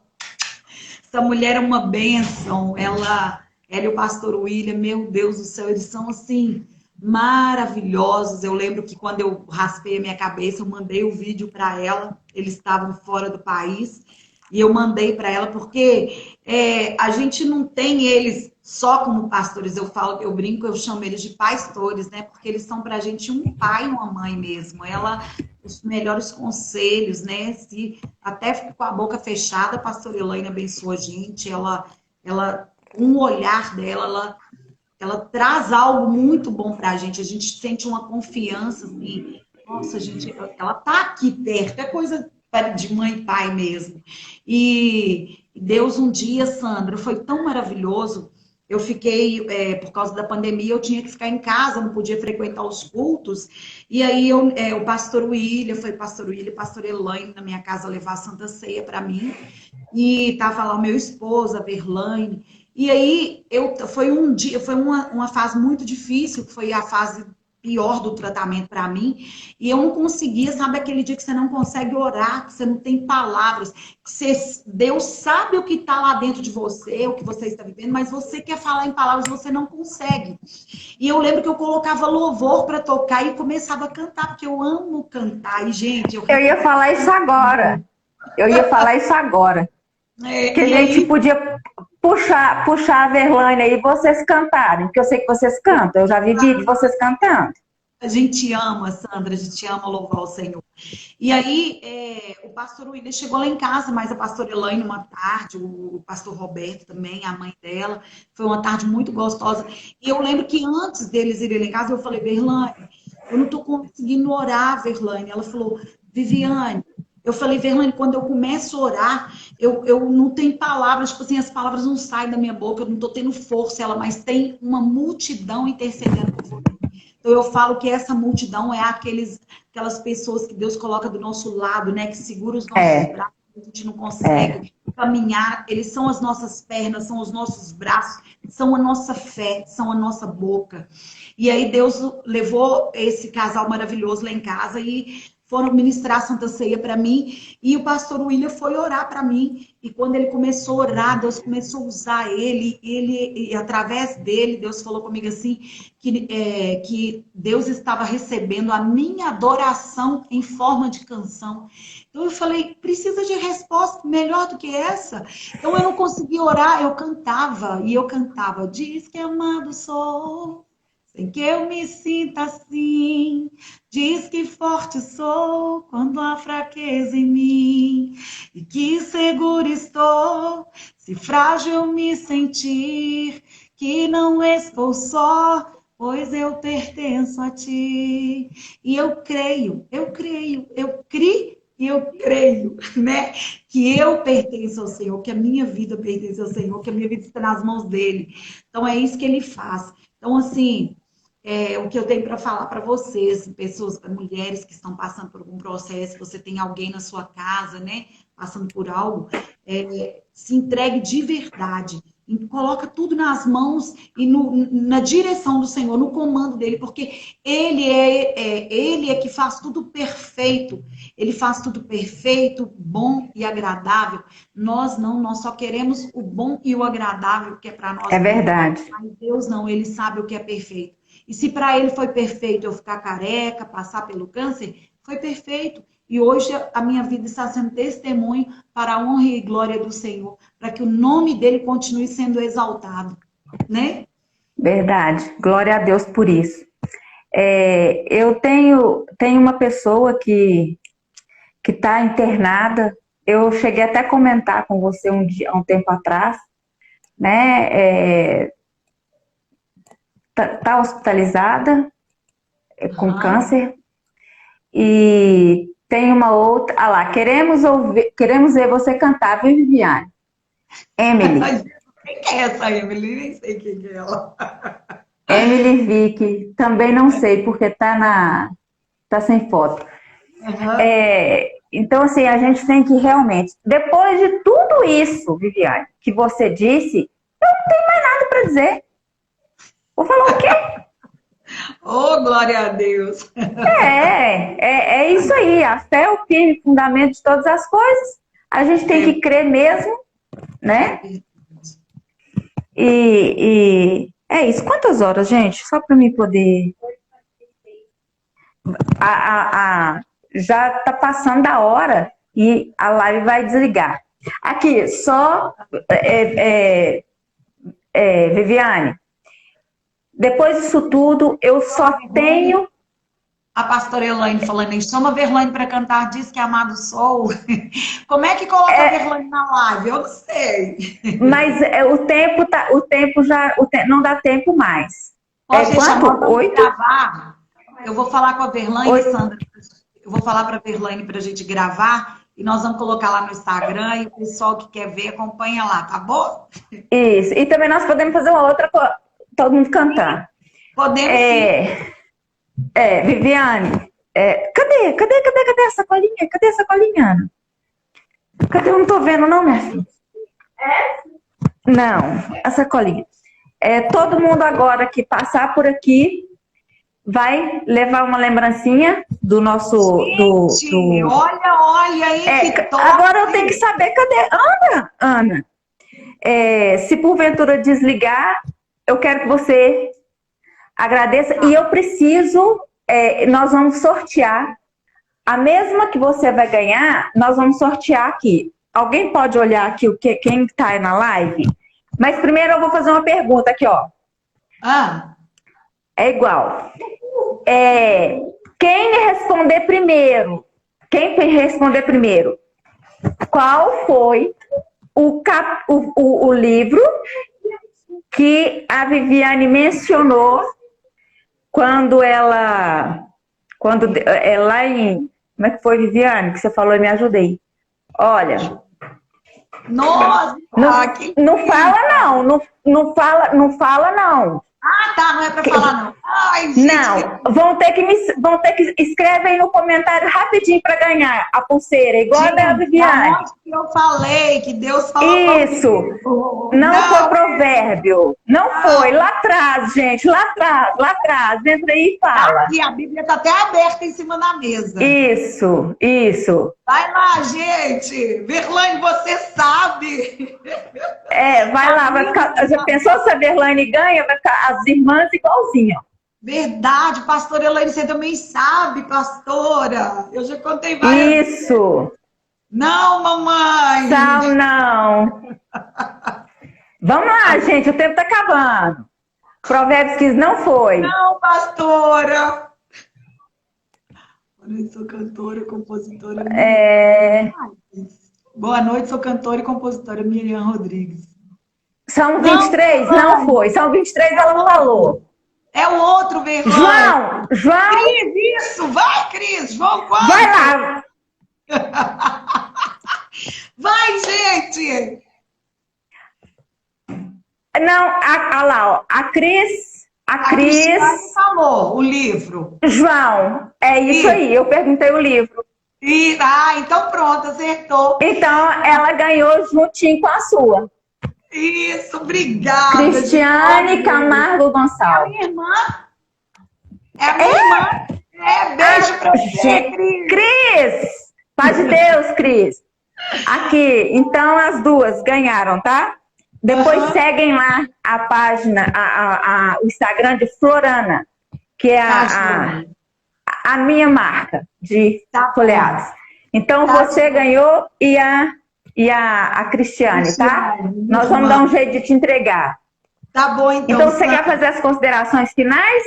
Essa mulher é uma bênção. Ela e o pastor William, meu Deus do céu, eles são assim, maravilhosos. Eu lembro que quando eu raspei a minha cabeça, eu mandei o vídeo para ela. Eles estavam fora do país. E eu mandei para ela, porque a gente não tem eles só como pastores. Eu brinco, eu chamo eles de pastores, né? Porque eles são para a gente um pai e uma mãe mesmo. Os melhores conselhos, né? Se até com a boca fechada, a pastora Elaine abençoa a gente. Um olhar dela, ela traz algo muito bom para a gente sente uma confiança, assim. Nossa, gente, ela tá aqui perto, é coisa de mãe e pai mesmo. E Deus um dia, Sandra, foi tão maravilhoso. Eu fiquei, por causa da pandemia, eu tinha que ficar em casa, não podia frequentar os cultos. E aí o pastor William, pastor William e pastor Elaine na minha casa levar a Santa Ceia para mim. E tava lá o meu esposo, a Verlaine. E aí foi uma fase muito difícil, que foi a fase pior do tratamento para mim, e eu não conseguia, sabe aquele dia que você não consegue orar, que você não tem palavras, Deus sabe o que está lá dentro de você, o que você está vivendo, mas você quer falar em palavras, você não consegue. E eu lembro que eu colocava louvor para tocar e começava a cantar, porque eu amo cantar, e gente... Eu ia falar isso agora. Que a gente podia puxar a Verlane aí e vocês cantarem, porque eu sei que vocês cantam, eu já vi vídeo de vocês cantando. A gente ama, Sandra, a gente ama louvar o Senhor. E aí, o pastor William chegou lá em casa, mas a pastora Elaine, uma tarde, o pastor Roberto também, a mãe dela, foi uma tarde muito gostosa. E eu lembro que antes deles irem lá em casa, eu falei, Verlane, eu não estou conseguindo orar, Verlane. Ela falou, Viviane, eu falei, Verlane, quando eu começo a orar, eu não tenho palavras, tipo assim, as palavras não saem da minha boca, eu não estou tendo força, mas tem uma multidão intercedendo por você. Então, eu falo que essa multidão é aquelas pessoas que Deus coloca do nosso lado, né? Que segura os nossos braços, a gente não consegue caminhar. Eles são as nossas pernas, são os nossos braços, são a nossa fé, são a nossa boca. E aí Deus levou esse casal maravilhoso lá em casa e foram ministrar a Santa Ceia para mim, e o pastor William foi orar para mim, e quando ele começou a orar, Deus começou a usar ele, e através dele, Deus falou comigo assim, que Deus estava recebendo a minha adoração em forma de canção. Então eu falei, precisa de resposta melhor do que essa? Então eu não conseguia orar, eu cantava, diz que amado sou, sem que eu me sinta assim, diz que forte sou quando há fraqueza em mim, e que seguro estou, se frágil me sentir, que não estou só, pois eu pertenço a ti. E eu creio, né? Que eu pertenço ao Senhor, que a minha vida pertence ao Senhor, que a minha vida está nas mãos dele. Então é isso que ele faz. Então, assim, o que eu tenho para falar para vocês, pessoas, mulheres que estão passando por algum processo, você tem alguém na sua casa, né, passando por algo, se entregue de verdade. E coloca tudo nas mãos e na direção do Senhor, no comando dele, porque ele é que faz tudo perfeito. Ele faz tudo perfeito, bom e agradável. Nós não, nós só queremos o bom e o agradável que é para nós. É verdade. Mas Deus não, ele sabe o que é perfeito. E se para ele foi perfeito eu ficar careca, passar pelo câncer, foi perfeito. E hoje a minha vida está sendo testemunho para a honra e glória do Senhor, para que o nome dele continue sendo exaltado, né? Verdade. Glória a Deus por isso. Eu tenho uma pessoa que está internada. Eu cheguei até a comentar com você há um tempo atrás, né? Tá hospitalizada com câncer. E tem uma outra. Ah lá, queremos ver você cantar, viu, Viviane? Emily. Quem é essa Emily? Nem sei quem é ela. Emily Vick, também não sei, porque tá sem foto. Então, assim, a gente tem que realmente, depois de tudo isso, Viviane, que você disse, eu não tenho mais nada para dizer. Vou falar o quê? Oh, glória a Deus! É isso aí. A fé é o firme fundamento de todas as coisas. A gente tem que crer mesmo, né? E é isso. Quantas horas, gente? Só para mim poder... Já tá passando da hora e a live vai desligar. Aqui, só... Viviane, depois disso tudo, eu só tenho... A pastora Elaine falando aí, chama a Verlane para cantar, diz que amado sou. Como é que coloca a Verlane na live? Eu não sei. Mas o tempo não dá tempo mais. Quanto? 8? Gravar. Eu vou falar com a Verlane, Sandra. Eu vou falar para a Verlane para a gente gravar e nós vamos colocar lá no Instagram e o pessoal que quer ver acompanha lá, tá bom? Isso. E também nós podemos fazer uma outra coisa. Todo mundo cantar. Podemos sim. Viviane, cadê a sacolinha? Cadê a sacolinha, Ana? Cadê? Eu não tô vendo, não, minha filha. Não, a sacolinha. Todo mundo agora que passar por aqui vai levar uma lembrancinha do nosso... Olha aí, que top. Agora eu tenho que saber, cadê? Ana. Se porventura desligar, eu quero que você agradeça. E eu preciso, nós vamos sortear. A mesma que você vai ganhar, nós vamos sortear aqui. Alguém pode olhar aqui quem está aí na live? Mas primeiro eu vou fazer uma pergunta aqui, ó. Ah, É igual. Quem responder primeiro? Qual foi o livro que a Viviane mencionou quando ela... lá em... Como é que foi, Viviane? Que você falou e me ajudei. Olha... nossa! Não fala, não. Não fala, não. Ah, tá, não é para falar, não. Ai, gente, não, vão ter que escrever aí no comentário rapidinho para ganhar a pulseira, igual a da Viviane. Aonde que eu falei que Deus falou isso, comigo? não foi provérbio, não foi, lá atrás, gente, lá atrás, entra aí e fala. Aqui, a Bíblia está até aberta em cima da mesa. Isso. Vai lá, gente. Verlaine, você sabe. Vai lá, vai ficar, já pensou se a Verlaine ganha? Vai ficar as irmãs igualzinho. Verdade, pastora Elaine, você também sabe, pastora. Eu já contei várias vezes. Isso. Não, mamãe. Não. Vamos lá, gente, o tempo tá acabando. Provérbios 15 não foi. Não, pastora. Boa noite, sou cantora, compositora. Boa noite, sou cantora e compositora Miriam Rodrigues. São 23? Não foi. São 23, ela falou. É o outro, Verlaine. João. Cris, isso. Vai, Cris. João, quanto? Vai lá. Vai, gente. Não, lá, ó. A Cris falou o livro. João, é isso aí. Eu perguntei o livro. Então pronto, acertou. Então, ela ganhou juntinho com a sua. Isso, obrigada. Cristiane Camargo Gonçalves. É a minha irmã? É a minha irmã? Beijo pra você, Cris. Cris! Paz de Deus, Cris. Aqui, então as duas ganharam, tá? Depois seguem lá a página, o Instagram de Florana, que é a minha marca de folheados. Então você ganhou e a Cristiane, tá? Nós vamos dar um jeito de te entregar. Tá bom, então. Então você quer fazer as considerações finais?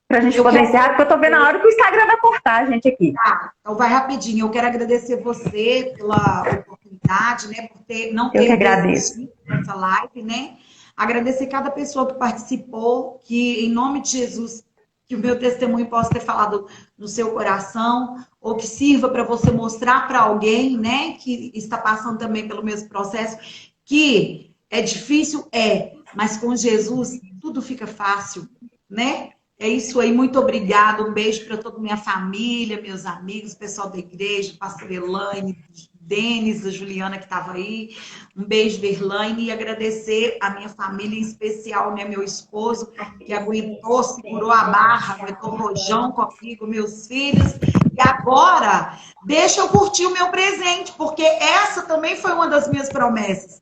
Pra gente poder encerrar, porque eu tô vendo a hora que o Instagram vai cortar a gente aqui. Tá, então vai rapidinho. Eu quero agradecer você pela oportunidade, né? Por não ter agradeço essa live, né? Agradecer cada pessoa que participou, que em nome de Jesus, que o meu testemunho possa ter falado no seu coração, ou que sirva para você mostrar para alguém, né? Que está passando também pelo mesmo processo, que é difícil, mas com Jesus tudo fica fácil, né? É isso aí, muito obrigada. Um beijo para toda a minha família, meus amigos, pessoal da igreja, pastor Elaine, Denis, a Juliana que estava aí. Um beijo, Verlaine, e agradecer a minha família em especial, né? Meu esposo, que aguentou, segurou a barra, aguentou o rojão comigo, meus filhos. E agora, deixa eu curtir o meu presente, porque essa também foi uma das minhas promessas.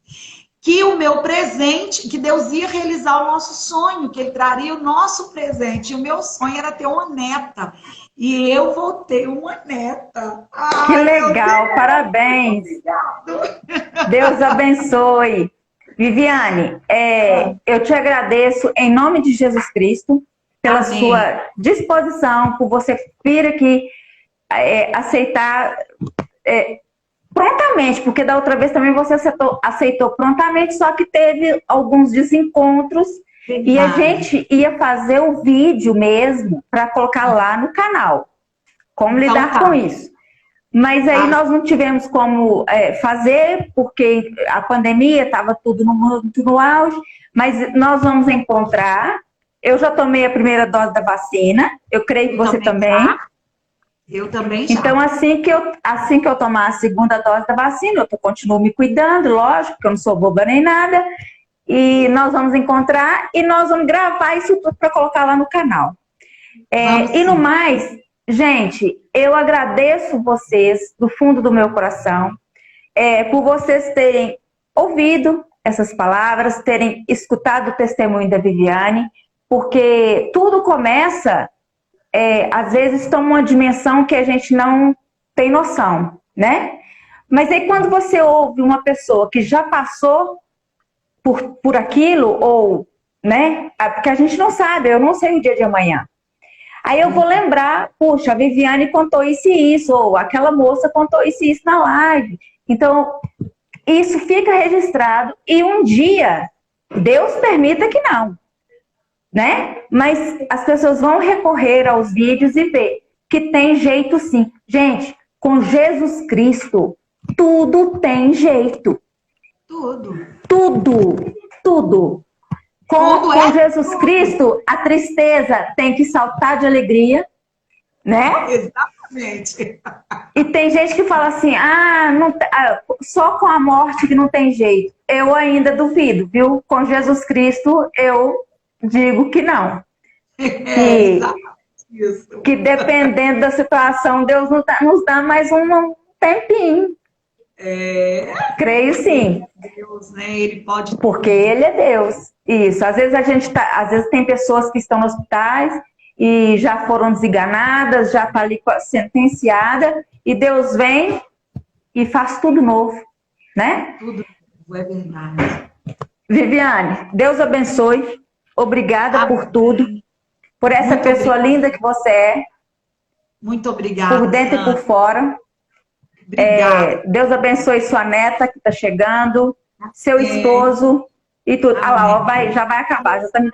Que o meu presente, que Deus ia realizar o nosso sonho, que Ele traria o nosso presente. E o meu sonho era ter uma neta. E eu vou ter uma neta. Que legal, parabéns. Obrigado. Deus abençoe. Viviane, eu te agradeço em nome de Jesus Cristo pela sua disposição, por você vir aqui aceitar... prontamente, porque da outra vez também você aceitou prontamente, só que teve alguns desencontros. Verdade. E a gente ia fazer o vídeo mesmo para colocar lá no canal. Como então, lidar com isso. Mas aí nós não tivemos como fazer, porque a pandemia estava tudo muito no auge, mas nós vamos encontrar. Eu já tomei a primeira dose da vacina, eu creio que você também. Eu também já. Então, assim que eu tomar a segunda dose da vacina, eu continuo me cuidando, lógico, porque eu não sou boba nem nada. E nós vamos encontrar e nós vamos gravar isso tudo para colocar lá no canal. E no mais, gente, eu agradeço vocês do fundo do meu coração por vocês terem ouvido essas palavras, terem escutado o testemunho da Viviane, porque tudo começa... às vezes toma uma dimensão que a gente não tem noção, né? Mas aí quando você ouve uma pessoa que já passou por aquilo, ou, né? Porque a gente não sabe, eu não sei o dia de amanhã. Aí eu vou lembrar, puxa, a Viviane contou isso e isso, ou aquela moça contou isso e isso na live. Então, isso fica registrado e um dia, Deus permita que não, né? Mas as pessoas vão recorrer aos vídeos e ver que tem jeito sim. Gente, com Jesus Cristo, tudo tem jeito. Tudo. Tudo, tudo. Com Jesus Cristo, a tristeza tem que saltar de alegria, né? Exatamente. E tem gente que fala assim, só com a morte que não tem jeito. Eu ainda duvido, viu? Com Jesus Cristo, eu digo que não. Que dependendo da situação, Deus nos dá mais um tempinho. Creio sim. Deus, né? Ele pode. Porque Ele é Deus. Isso. Às vezes às vezes tem pessoas que estão nos hospitais e já foram desenganadas, já está ali sentenciada, e Deus vem e faz tudo novo, né? Tudo é verdade. Viviane, Deus abençoe. Obrigada por tudo, por essa Muito pessoa obrigada. linda que você é. Muito obrigada. Por dentro Sandra. e por fora. Deus abençoe sua neta que está chegando, seu esposo e tudo. Ah lá, já vai acabar, já está me